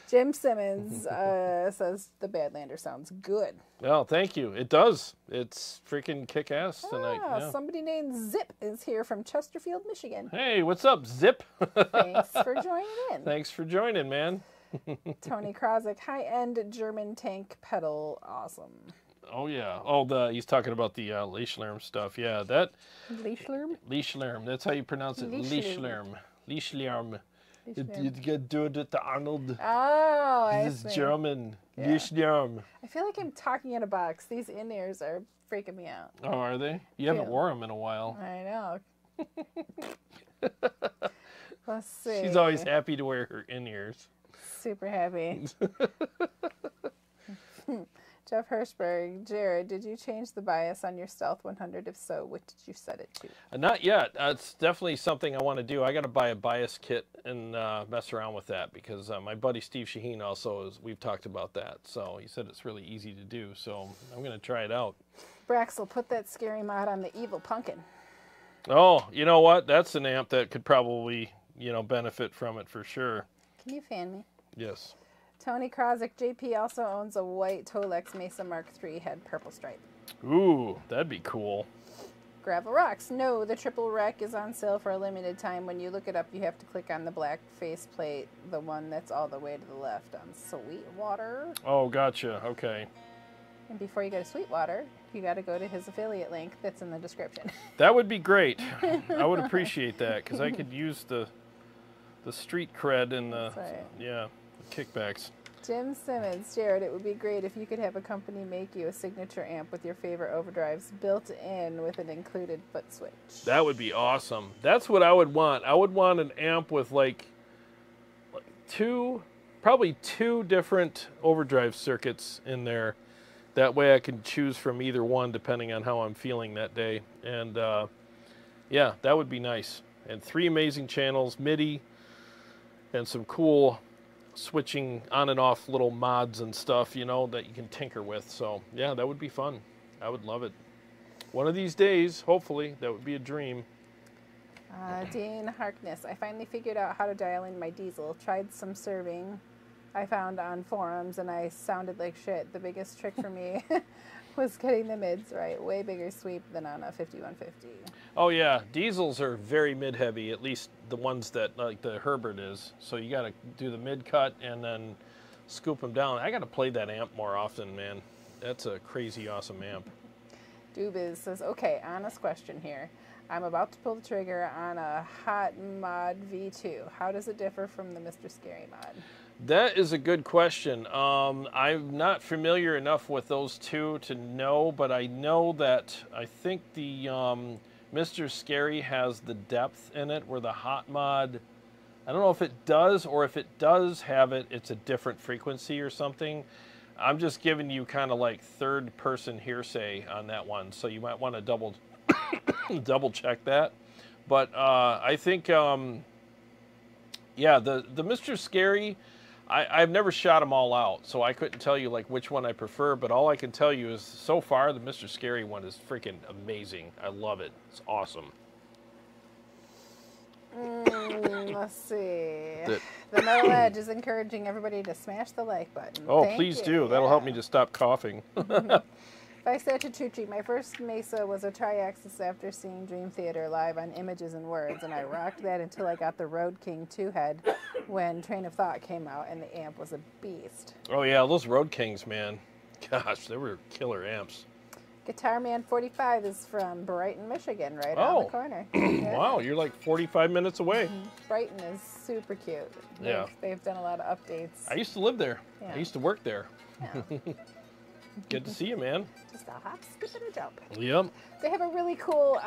Jim Simmons says the Badlander sounds good. Oh, thank you. It does. It's freaking kick-ass tonight. Yeah. Somebody named Zip is here from Chesterfield, Michigan. Hey, what's up, Zip? Thanks for joining in. Thanks for joining, man. Tony Krosik, high-end German tank pedal, awesome. Oh yeah. Oh, he's talking about the Leishlerm stuff. Yeah, that. Leishlerm. Leishlerm. That's how you pronounce it. Leishlerm. Leishlerm. You get do it with the Arnold. Oh, this is German. Yeah. Leishlerm. I feel like I'm talking in a box. These in-ears are freaking me out. Oh, are they? You haven't worn them in a while. I know. Let's see. She's always happy to wear her in-ears. Super happy. Jeff Hirschberg, Jarrod, did you change the bias on your Stealth 100? If so, what did you set it to? Not yet. It's definitely something I want to do. I got to buy a bias kit and mess around with that because my buddy Steve Shaheen also we've talked about that. So he said it's really easy to do. So I'm going to try it out. Braxel, put that scary mod on the Evil Pumpkin. Oh, you know what? That's an amp that could probably, benefit from it for sure. Can you fan me? Yes. Tony Krosik, JP also owns a white ToneX Mesa Mark III head purple stripe. Ooh, that'd be cool. Gravel Rocks. No, the triple rec is on sale for a limited time. When you look it up, you have to click on the black faceplate, the one that's all the way to the left on Sweetwater. Oh, gotcha. Okay. And before you go to Sweetwater, you got to go to his affiliate link that's in the description. That would be great. I would appreciate that because I could use the street cred and the the kickbacks. Jim Simmons, Jarrod, it would be great if you could have a company make you a signature amp with your favorite overdrives built in with an included foot switch. That would be awesome. That's what I would want. I would want an amp with like probably two different overdrive circuits in there. That way I can choose from either one depending on how I'm feeling that day. And yeah, that would be nice. And 3 amazing channels, MIDI, and some cool switching on and off little mods and stuff, you know, that you can tinker with. So yeah, that would be fun. I would love it. One of these days, hopefully, that would be a dream. Dean Harkness, I finally figured out how to dial in my diesel. Tried some serving I found on forums, and I sounded like shit. The biggest trick for me was getting the mids right. Way bigger sweep than on a 5150. Oh yeah, diesels are very mid-heavy, at least the ones that, like the Herbert is. So you got to do the mid-cut and then scoop them down. I got to play that amp more often, man. That's a crazy awesome amp. Doobiz says, okay, honest question here. I'm about to pull the trigger on a Hot Mod V2. How does it differ from the Mr. Scary mod? That is a good question. I'm not familiar enough with those two to know, but I know that I think the Mr. Scary has the depth in it, where the Hot Mod, I don't know if it does, or if it does have it, it's a different frequency or something. I'm just giving you kind of like third-person hearsay on that one, so you might want to double check that. But I think, yeah, the Mr. Scary, I've never shot them all out, so I couldn't tell you like which one I prefer, but all I can tell you is so far the Mr. Scary one is freaking amazing. I love it. It's awesome. Let's see. The Metal Edge is encouraging everybody to smash the like button. Oh, please do. That'll help me to stop coughing. Tucci, my first Mesa was a Triaxis after seeing Dream Theater live on Images and Words, and I rocked that until I got the Road King 2-head when Train of Thought came out, and the amp was a beast. Oh yeah, those Road Kings, man. Gosh, they were killer amps. Guitar Man 45 is from Brighton, Michigan, right around the corner. Yeah. Wow, you're like 45 minutes away. Brighton is super cute. They've done a lot of updates. I used to live there. Yeah. I used to work there. Yeah. Good to see you, man. Just a hop, skip, and a jump. Yep. They have a really cool,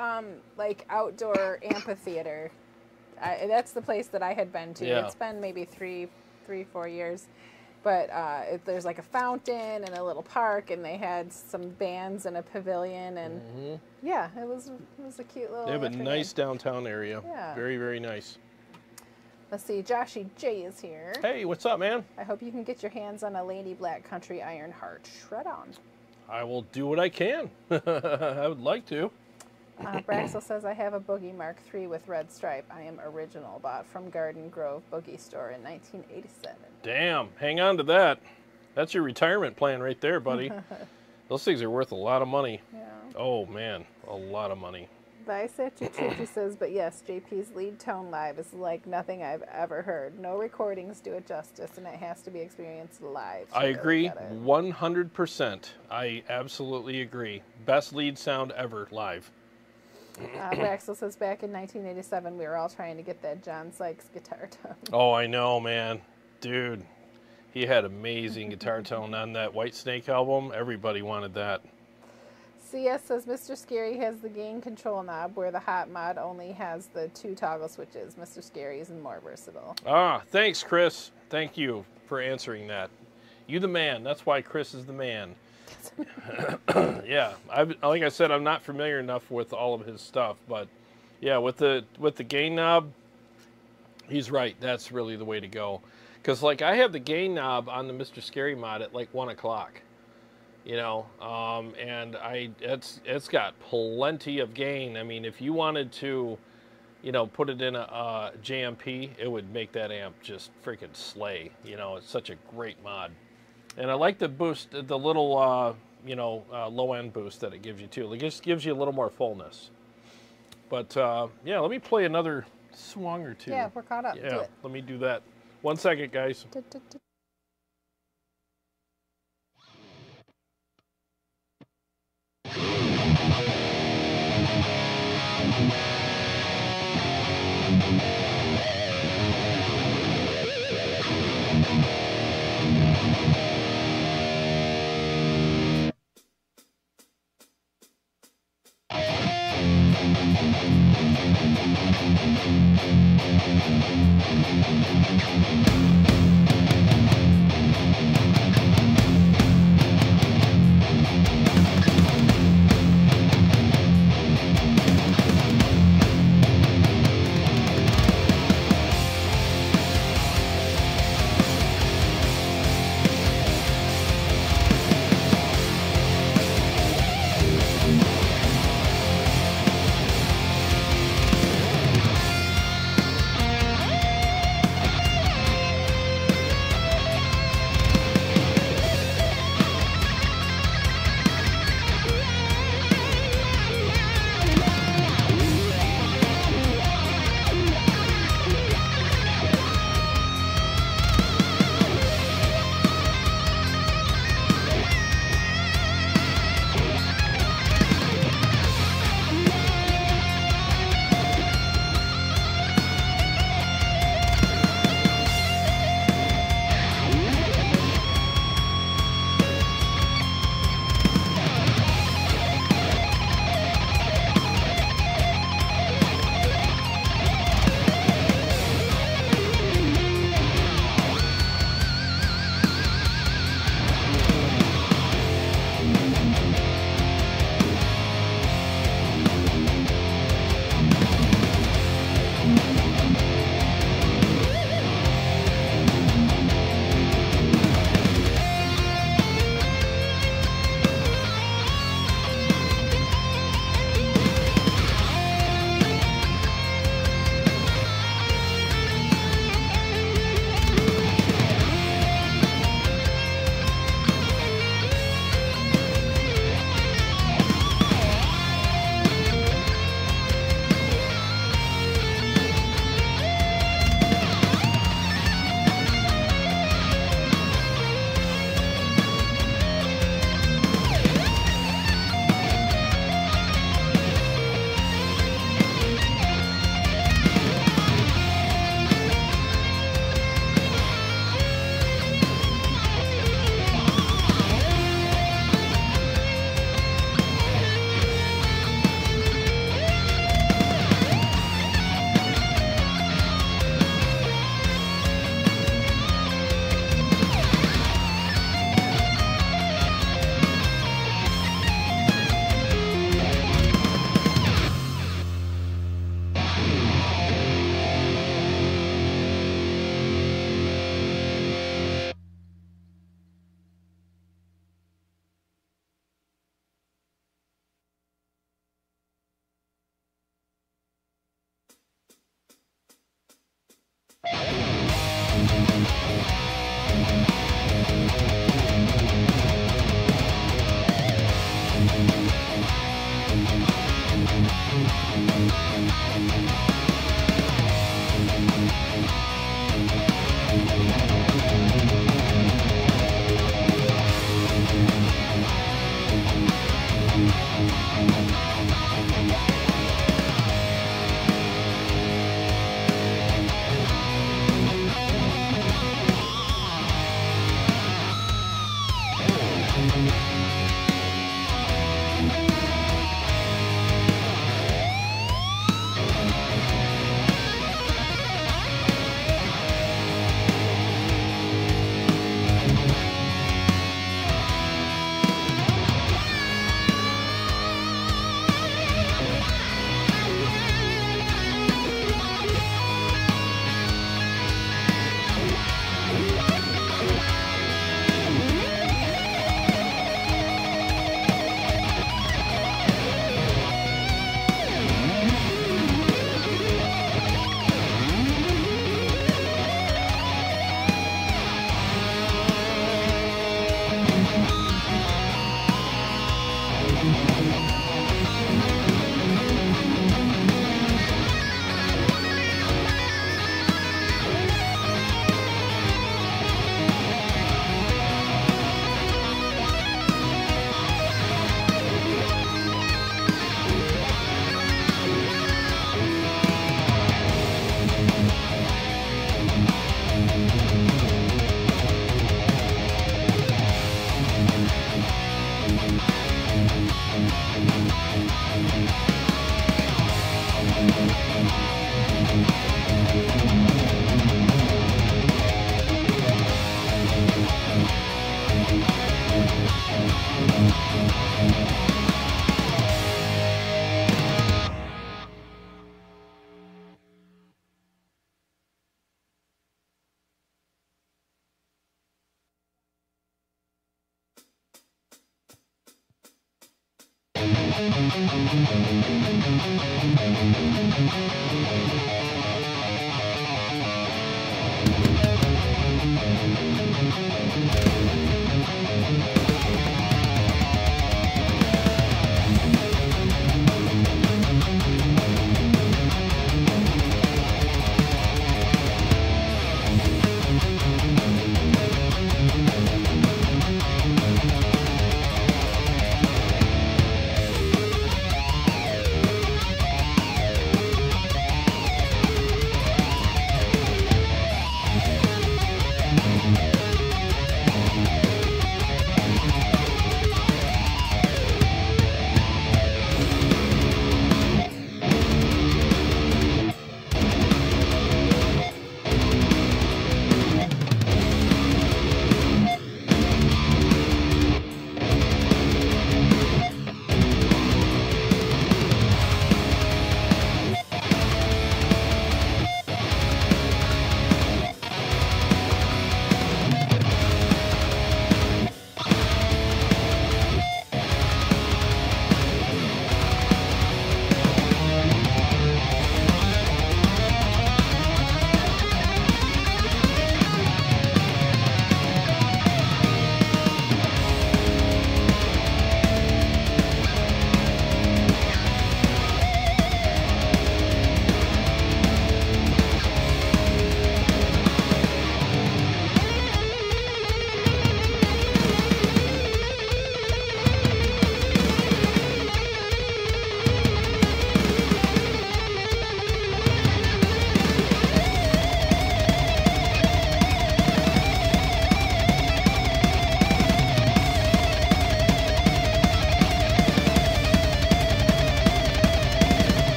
like, outdoor amphitheater. That's the place that I had been to. Yeah. It's been maybe 4 years. But there's like a fountain and a little park, and they had some bands and a pavilion, and yeah, it was a cute little. They have a nice downtown area. Yeah. Very, very nice. Let's see, Joshy J is here. Hey, what's up, man? I hope you can get your hands on a Lady Black Country Iron Heart. Shred on. I will do what I can. I would like to. Braxel says, I have a Boogie Mark III with red stripe. I am original, bought from Garden Grove Boogie Store in 1987. Damn, hang on to that. That's your retirement plan right there, buddy. Those things are worth a lot of money. Yeah. Oh, man, a lot of money. Chuchi says, but yes, JP's lead tone live is like nothing I've ever heard. No recordings do it justice, and it has to be experienced live. I agree 100%. I absolutely agree. Best lead sound ever live. Braxel says, back in 1987, we were all trying to get that John Sykes guitar tone. Oh, I know, man. Dude, he had amazing guitar tone on that Whitesnake album. Everybody wanted that. CS says, Mr. Scary has the gain control knob, where the Hot Mod only has the 2 toggle switches. Mr. Scary is more versatile. Ah, thanks, Chris. Thank you for answering that. You the man. That's why Chris is the man. Yeah, like I said, I'm not familiar enough with all of his stuff, but yeah, with the gain knob, he's right. That's really the way to go. Because like I have the gain knob on the Mr. Scary mod at like 1 o'clock, you know, and it's got plenty of gain. I mean, if you wanted to, you know, put it in a JMP, it would make that amp just freaking slay. You know, it's such a great mod. And I like the boost, the little, you know, low-end boost that it gives you, too. It just gives you a little more fullness. But, yeah, let me play another song or two. Yeah, we're caught up. Yeah, let me do that. 1 second, guys.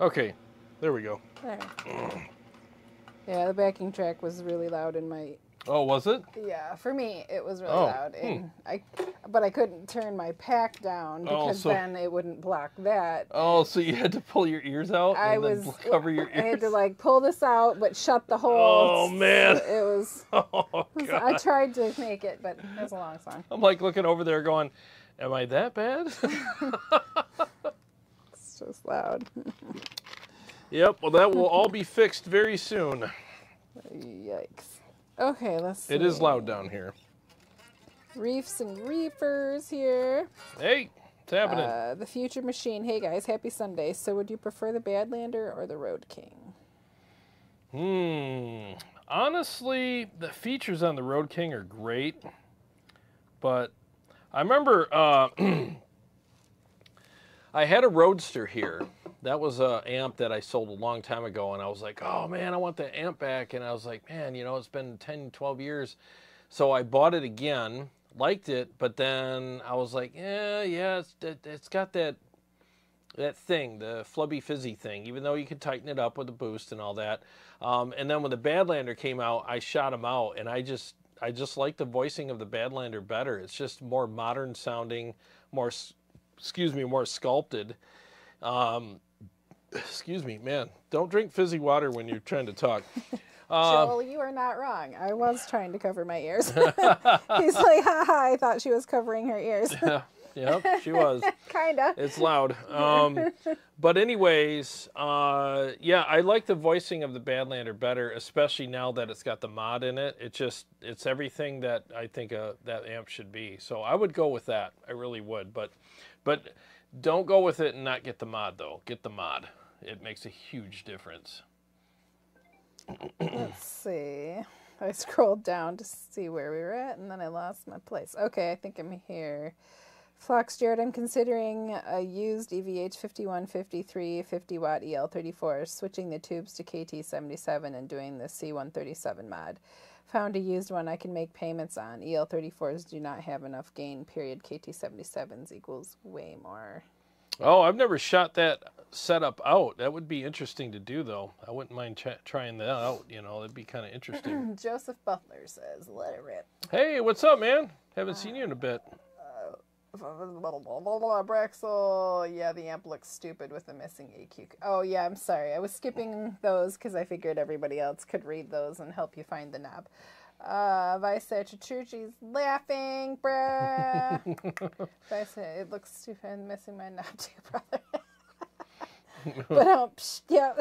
Okay, there we go. There. Yeah, the backing track was really loud in my... Oh, was it? Yeah, for me, it was really loud. And but I couldn't turn my pack down because then it wouldn't block that. Oh, so you had to pull your ears out and cover your ears? I had to, like, pull this out, but shut the hole. Oh, man. It was... Oh, God. I tried to make it, but it was a long song. I'm, like, looking over there going, am I that bad? It's just loud. Yep, well, that will all be fixed very soon. Yikes. Okay, let's see. It is loud down here. Reefs and Reefers here. Hey, what's happening? The Future Machine. Hey, guys, happy Sunday. So would you prefer the Badlander or the Road King? Honestly, the features on the Road King are great. But I remember I had a Roadster here. That was an amp that I sold a long time ago, and I was like, oh, man, I want that amp back. And I was like, man, you know, it's been 10, 12 years. So I bought it again, liked it, but then I was like, yeah, it's got that thing, the flubby fizzy thing, even though you could tighten it up with a boost and all that. And then when the Badlander came out, I shot them out, and I just like the voicing of the Badlander better. It's just more modern sounding, more sculpted. Excuse me, man. Don't drink fizzy water when you're trying to talk. Joel, you are not wrong. I was trying to cover my ears. He's like, haha, I thought she was covering her ears. Yep, she was. Kinda. It's loud. But anyways, yeah, I like the voicing of the Badlander better, especially now that it's got the mod in it. It's everything that I think that amp should be. So I would go with that. I really would. But don't go with it and not get the mod, though. Get the mod. It makes a huge difference. Let's see. I scrolled down to see where we were at, and then I lost my place. Okay, I think I'm here. Flux, Jarrod, I'm considering a used EVH 5153 50-watt EL34, switching the tubes to KT77 and doing the C137 mod. Found a used one I can make payments on. EL34s do not have enough gain, period. KT77s equals way more. Oh, I've never shot that setup out. That would be interesting to do, though. I wouldn't mind trying that out. You know, that'd be kind of interesting. Joseph Butler says, let it rip. Hey, what's up, man? Haven't seen you in a bit. Braxel, yeah, the amp looks stupid with the missing EQ. Oh, yeah, I'm sorry. I was skipping those because I figured everybody else could read those and help you find the knob. Vice Chachuchi's laughing, bruh. Vice, it looks stupid and missing my knob too, brother. But yeah.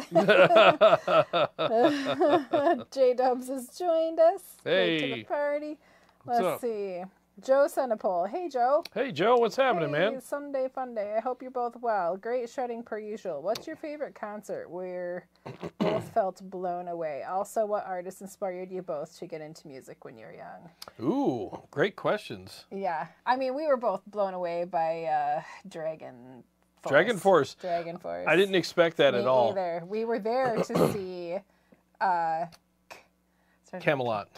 J-Dubs has joined us. Hey. To the party. What's Let's up? see. Joe Senapole. Hey, Joe. Hey, Joe. What's happening, man? Sunday fun day. I hope you're both well. Great shredding per usual. What's your favorite concert where both felt blown away? Also, what artists inspired you both to get into music when you were young? Ooh, great questions. Yeah. I mean, we were both blown away by Dragon Force. Dragon Force. Dragon Force. I didn't expect that at all. Either. We were there to see Camelot.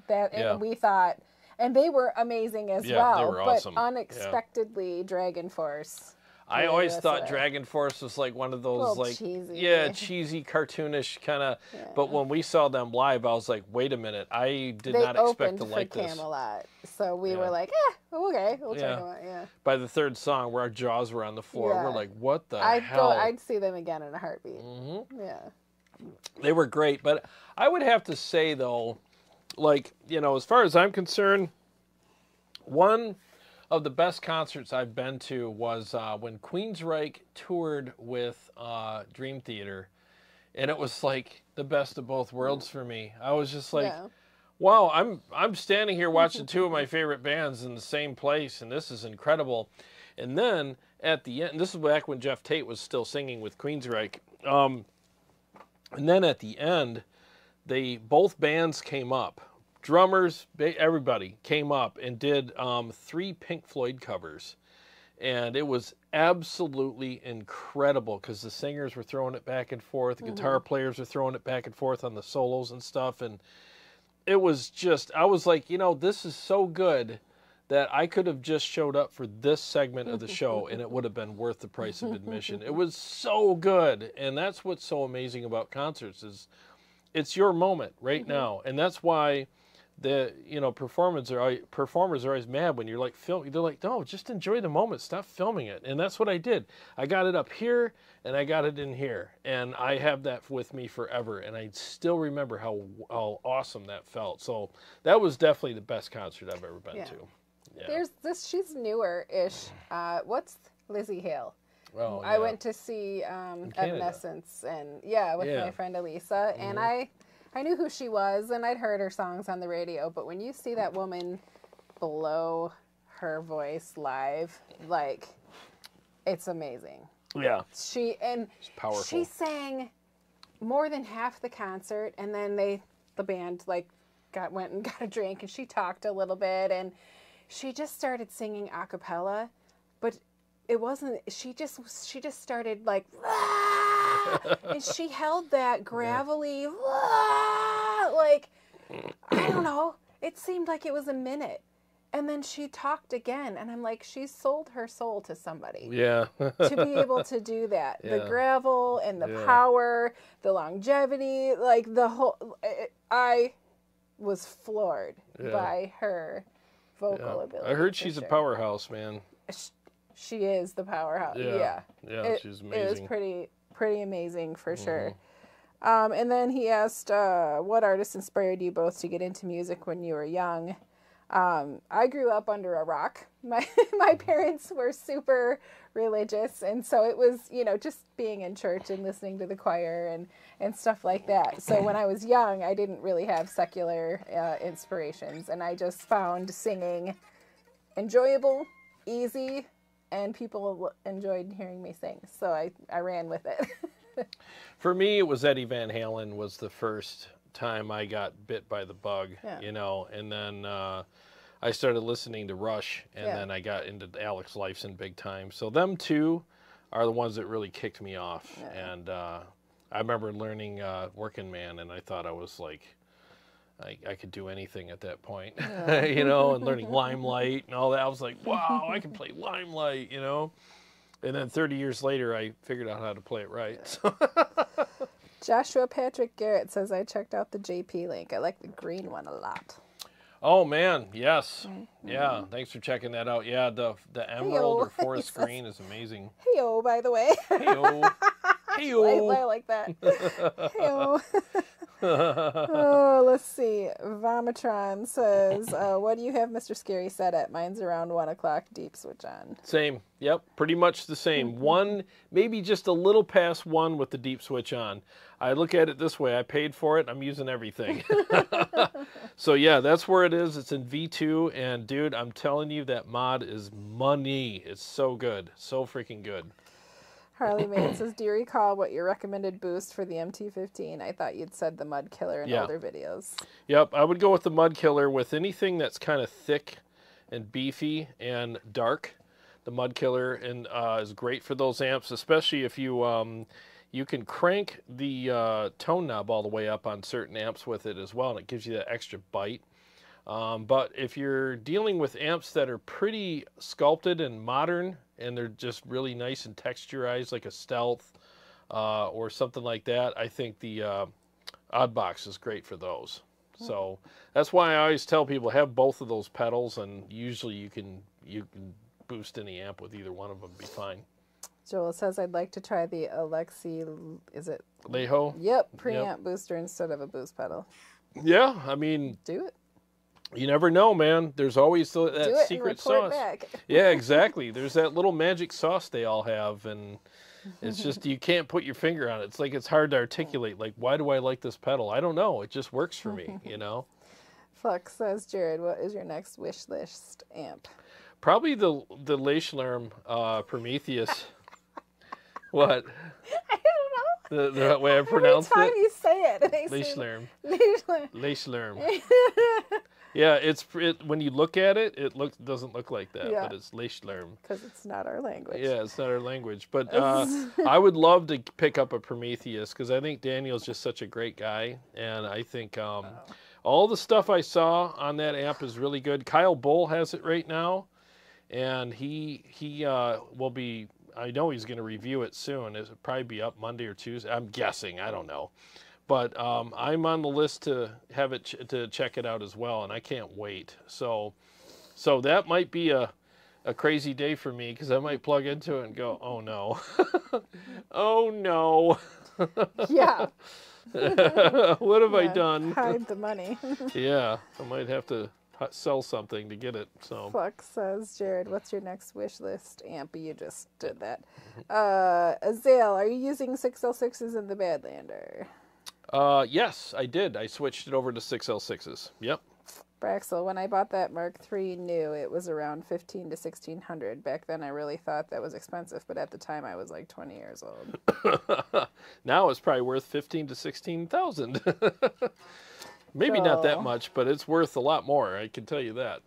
And we thought... And they were amazing as well. They were awesome. But unexpectedly, Dragon Force. I always thought Dragon Force was like one of those, like, cheesy. cheesy, cartoonish kind of. Yeah. But when we saw them live, I was like, wait a minute, I did not expect to like this. They opened for Camelot, so we were like, okay, we'll check them out. Yeah. By the third song, where our jaws were on the floor, we're like, what the hell? I'd see them again in a heartbeat. Mm-hmm. Yeah. They were great, but I would have to say though, like, you know, as far as I'm concerned, one of the best concerts I've been to was when Queensryche toured with Dream Theater, and it was like the best of both worlds for me. I was just like, wow, I'm standing here watching two of my favorite bands in the same place, and this is incredible. And then at the end, this is back when Jeff Tate was still singing with Queensryche, and then at the end, both bands came up. Drummers, everybody came up and did 3 Pink Floyd covers. And it was absolutely incredible because the singers were throwing it back and forth. The guitar players were throwing it back and forth on the solos and stuff. And it was just, I was like, you know, this is so good that I could have just showed up for this segment of the show and it would have been worth the price of admission. It was so good. And that's what's so amazing about concerts is it's your moment right now. And that's why performers are always mad when you're like film. They're like, no, just enjoy the moment. Stop filming it. And that's what I did. I got it up here and I got it in here, and I have that with me forever. And I still remember how awesome that felt. So that was definitely the best concert I've ever been to. Yeah. There's this. She's newer-ish. What's Lizzie Hale? Oh, I went to see Evanescence and with my friend Elisa, and I knew who she was, and I'd heard her songs on the radio, but when you see that woman blow her voice live, like, it's amazing. Yeah. She's powerful. She sang more than half the concert, and then the band, like, went and got a drink, and she talked a little bit, and she just started singing a cappella, but it wasn't, she just started, like, and she held that gravelly, like, I don't know, it seemed like it was a minute. And then she talked again, and I'm like, she sold her soul to somebody. Yeah. To be able to do that. Yeah. The gravel and the power, the longevity, like the whole, I was floored by her vocal ability. I heard she's a powerhouse, man. She is the powerhouse. Yeah. She's amazing. It was pretty amazing for sure. And then he asked, what artists inspired you both to get into music when you were young? I grew up under a rock. My parents were super religious, and so it was, you know, just being in church and listening to the choir and stuff like that. So when I was young, I didn't really have secular inspirations, and I just found singing enjoyable, easy, and people enjoyed hearing me sing. So I ran with it. For me, it was Eddie Van Halen was the first time I got bit by the bug, you know, and then I started listening to Rush, and then I got into Alex Lifeson big time. So them two are the ones that really kicked me off. And I remember learning Working Man, and I thought I was like, I could do anything at that point, you know, and learning Limelight and all that. I was like, wow, I can play Limelight, you know. And then 30 years later, I figured out how to play it right. So. Joshua Patrick Garrett says, I checked out the JP link. I like the green one a lot. Oh, man, yes. Yeah, thanks for checking that out. Yeah, the emerald or forest green is amazing. Hey-o, by the way. Hey-o. Hey-o. I like that. Hey-o. Oh, let's see. Vomitron says, what do you have Mr. Scary set at? Mine's around 1 o'clock, deep switch on. Same. Yep, pretty much the same. One, maybe just a little past 1 with the deep switch on. I look at it this way. I paid for it. I'm using everything. So, yeah, that's where it is. It's in V2. And, dude, I'm telling you, that mod is money. It's so good. So freaking good. Harley Main says, do you recall what your recommended boost for the MT-15? I thought you'd said the Mud Killer in older videos. Yep, I would go with the Mud Killer with anything that's kind of thick and beefy and dark. The Mud Killer is great for those amps, especially if you you can crank the tone knob all the way up on certain amps with it as well, and it gives you that extra bite. But if you're dealing with amps that are pretty sculpted and modern, and they're just really nice and texturized, like a Stealth or something like that, I think the Oddbox is great for those. So that's why I always tell people have both of those pedals, and usually you can boost any amp with either one of them, be fine. Joel says, I'd like to try the Alexi, is it? Leho? Yep, preamp booster instead of a boost pedal. Yeah, I mean. Do it. You never know, man. There's always that secret sauce. Back. Yeah, exactly. There's that little magic sauce they all have, and it's just you can't put your finger on it. It's like it's hard to articulate. Like, why do I like this pedal? I don't know. It just works for me, you know. Flux says, Jared, what is your next wish list amp? Probably the Leishlerm Prometheus. What? I don't know. The way I pronounce it. Every time you say it, it makes Leishlerm. Leishlerm. Yeah, when you look at it, doesn't look like that, but it's Leishlerm. Because it's not our language. Yeah, it's not our language. But I would love to pick up a Prometheus because I think Daniel's just such a great guy, and I think all the stuff I saw on that amp is really good. Kyle Bull has it right now, and he will be. I know he's going to review it soon. It'll probably be up Monday or Tuesday. I'm guessing. I don't know. But I'm on the list to have it to check it out as well, and I can't wait. So that might be a crazy day for me because I might plug into it and go, oh no, oh no. Yeah. What have I done? Hide the money. Yeah, I might have to sell something to get it. So Flux says, Jared, what's your next wish list amp? You just did that. Azale, are you using 6L6s in the Badlander? Yes, I did. I switched it over to 6L6s. Yep. Braxel, when I bought that Mark III new, it was around $1,500 to $1,600. Back then, I really thought that was expensive, but at the time, I was like 20 years old. Now it's probably worth $15,000 to $16,000. Maybe not that much, but it's worth a lot more. I can tell you that.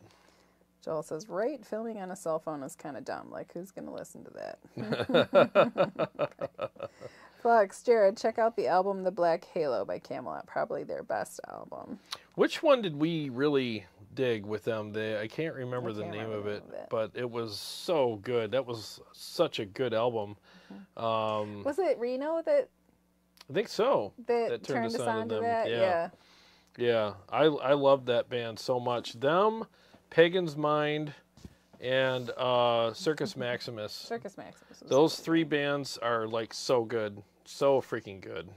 Joel says, right, filming on a cell phone is kind of dumb. Like, who's going to listen to that? Okay. Flux, Jared, check out the album The Black Halo by Camelot. Probably their best album. Which one did we really dig with them? I can't remember the name of it, but it was so good. That was such a good album. Was it Reno that? I think so. That turned us on to that? Yeah. Yeah, I loved that band so much. Them, Pagan's Mind, and Circus Maximus. Circus Maximus. Those three bands are like so good. So freaking good.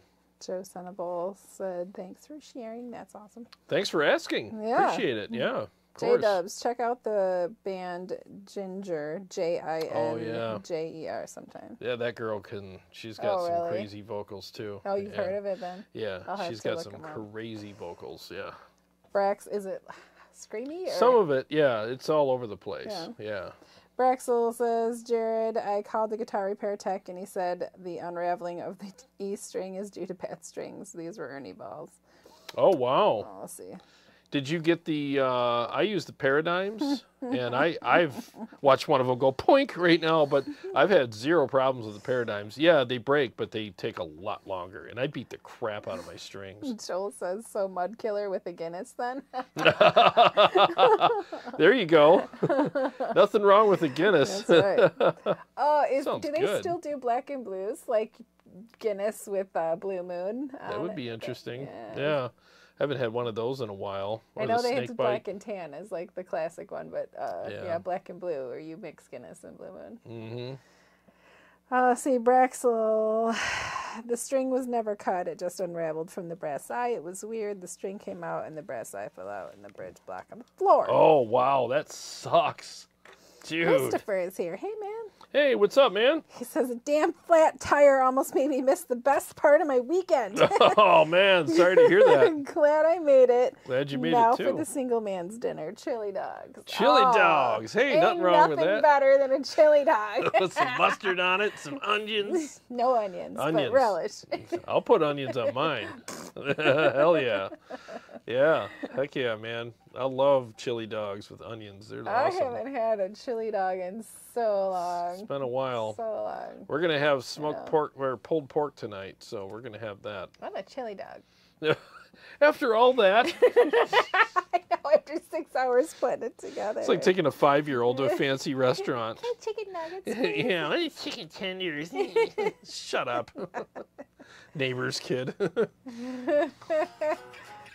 Joe Senable said, thanks for sharing. That's awesome. Thanks for asking. Yeah. Appreciate it. Yeah. J-Dubs, check out the band Ginger, Jinjer sometimes. Yeah, that girl she's got some crazy vocals too. Oh, you've heard of it then? Yeah, she's got some crazy vocals, yeah. Brax, is it screamy? Or? Some of it, yeah, it's all over the place, yeah. Braxel says, Jarrod, I called the guitar repair tech and he said the unraveling of the E string is due to bad strings. These were Ernie balls. Oh, wow. Oh, let's see. Did you get the, I use the Paradigms, and I've watched one of them go poink right now, but I've had zero problems with the Paradigms. Yeah, they break, but they take a lot longer, and I beat the crap out of my strings. Joel says, so Mud Killer with a Guinness then? There you go. Nothing wrong with a Guinness. That's right. Oh, do they still do black and blues, like Guinness with Blue Moon? That would be interesting. Yeah. I haven't had one of those in a while. I know they had black and tan as like the classic one, but yeah, black and blue, or you mix Guinness and Blue Moon. See, Braxel, the string was never cut. It just unraveled from the brass eye. It was weird. The string came out and the brass eye fell out and the bridge block on the floor. Oh, wow. That sucks. Dude. Christopher is here. Hey, man. Hey, what's up, man? He says, a damn flat tire almost made me miss the best part of my weekend. Oh, man. Sorry to hear that. Glad I made it. Glad you made now it, too. Now for the single man's dinner, chili dogs. Chili dogs. Hey, nothing wrong with that. Nothing better than a chili dog. Put some mustard on it, some onions. No onions, but relish. I'll put onions on mine. Hell yeah. Yeah. Heck yeah, man. I love chili dogs with onions. They're awesome. I haven't had a chili dog in so long. It's been a while. So long. We're going to have smoked pork, or pulled pork tonight, so we're going to have that. I'm a chili dog. After all that. I know, after 6 hours putting it together. It's like taking a 5-year-old to a fancy restaurant. Chicken nuggets. Yeah, I need chicken tenders. Shut up. Neighbor's kid.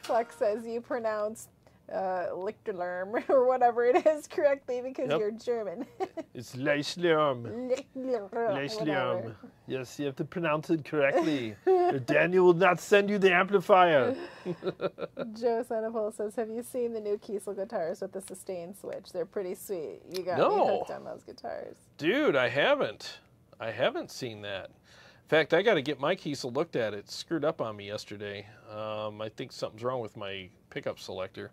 Flex says you pronounce Lichterlerm or whatever it is correctly because you're German. It's Leichlum. Leichlum. Yes, you have to pronounce it correctly. Or Daniel will not send you the amplifier. Joe Sanapol says, have you seen the new Kiesel guitars with the sustain switch? They're pretty sweet. You got me hooked on those guitars. Dude, I haven't. I haven't seen that. In fact, I got to get my Kiesel looked at. It screwed up on me yesterday. I think something's wrong with my pickup selector.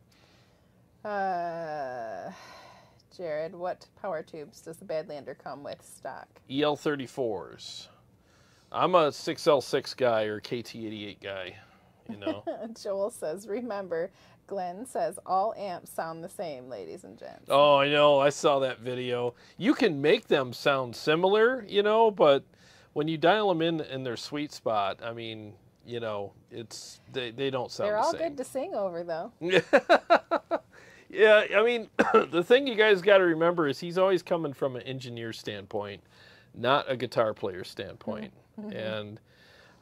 Jarrod, what power tubes does the Badlander come with stock? EL34s. I'm a 6L6 guy or KT88 guy, you know. Joel says, remember, Glenn says all amps sound the same, ladies and gents. Oh, I know. I saw that video. You can make them sound similar, you know, but when you dial them in their sweet spot, I mean, you know, it's they don't sound the same. They're all good to sing over, though. Yeah, I mean, the thing you guys got to remember is he's always coming from an engineer standpoint, not a guitar player standpoint. And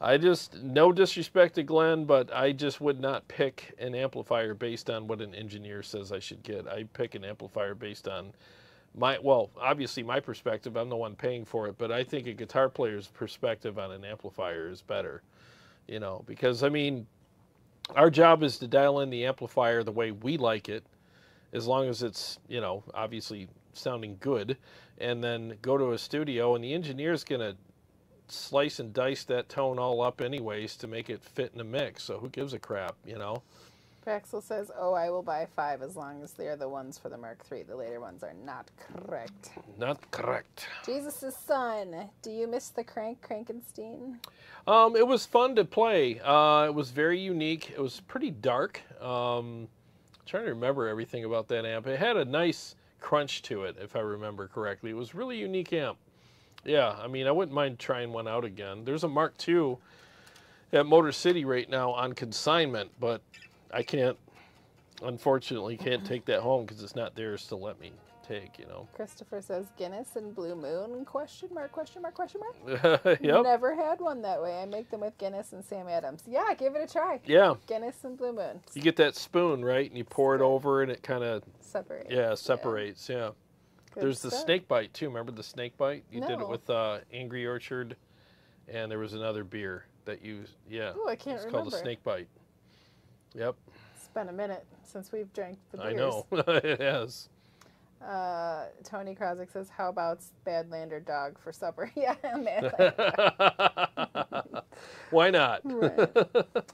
I just, no disrespect to Glenn, but I just would not pick an amplifier based on what an engineer says I should get. I pick an amplifier based on obviously my perspective. I'm the one paying for it, but I think a guitar player's perspective on an amplifier is better, you know, because, I mean, our job is to dial in the amplifier the way we like it, as long as it's, you know, obviously sounding good, and then go to a studio, and the engineer's going to slice and dice that tone all up anyways to make it fit in a mix, so who gives a crap, you know? Praxel says, oh, I will buy 5 as long as they're the ones for the Mark III. The later ones are not correct. Not correct. Jesus' son, do you miss the Krankenstein? It was fun to play. It was very unique. It was pretty dark. Trying to remember everything about that amp. It had a nice crunch to it, if I remember correctly. It was a really unique amp. Yeah, I mean, I wouldn't mind trying one out again. There's a Mark II at Motor City right now on consignment, but I can't, unfortunately, can't take that home because it's not theirs to let me take, you know. Christopher says Guinness and Blue Moon, question mark, question mark, question mark? Yep. Never had one that way. I make them with Guinness and Sam Adams. Yeah, give it a try. Yeah. Guinness and Blue Moon. You get that spoon, right? And you pour it over and it kind of separates. Yeah, separates, yeah. There's the snake bite too. Remember the snake bite? You did it with Angry Orchard, and there was another beer that you, Oh, I can't remember. It's called the snake bite. Yep. been a minute since we've drank the beers. I know. It has. Tony Krausick says, how about Badlander dog for supper? Yeah, man. Why not? Right.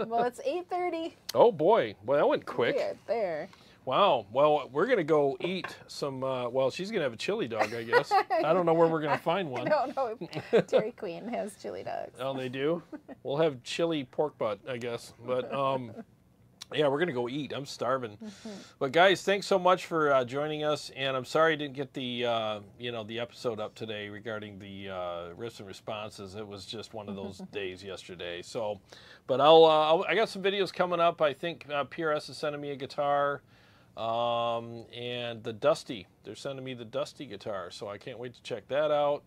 Well, it's 8:30. Oh, boy. Well, that went quick. Yeah, there. Wow. Well, we're going to go eat some, well, she's going to have a chili dog, I guess. I don't know where we're going to find one. No. Dairy Queen has chili dogs. Oh, they do? We'll have chili pork butt, I guess. But, yeah, we're going to go eat. I'm starving. But, guys, thanks so much for joining us. And I'm sorry I didn't get the, the episode up today regarding the riffs and responses. It was just one of those days yesterday. So, but I got some videos coming up. I think PRS is sending me a guitar. And the Dusty, they're sending me the Dusty guitar, so I can't wait to check that out.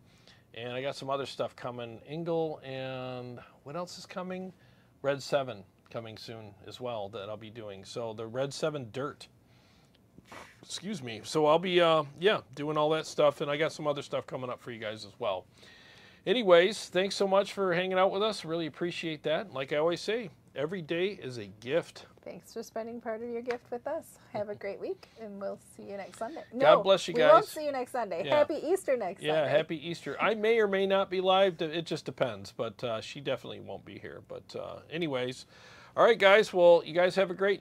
And I got some other stuff coming. Ingle and what else is coming? Red 7 coming soon as well that I'll be doing. So the Red 7 Dirt. Excuse me. So I'll be, doing all that stuff, and I got some other stuff coming up for you guys as well. Anyways, thanks so much for hanging out with us. Really appreciate that. Like I always say, every day is a gift. Thanks for spending part of your gift with us. Have a great week, and we'll see you next Sunday. God bless you guys. We won't see you next Sunday. Yeah. Happy Easter next Sunday. Yeah, happy Easter. I may or may not be live. It just depends, but she definitely won't be here. But anyways, all right, guys. Well, you guys have a great night.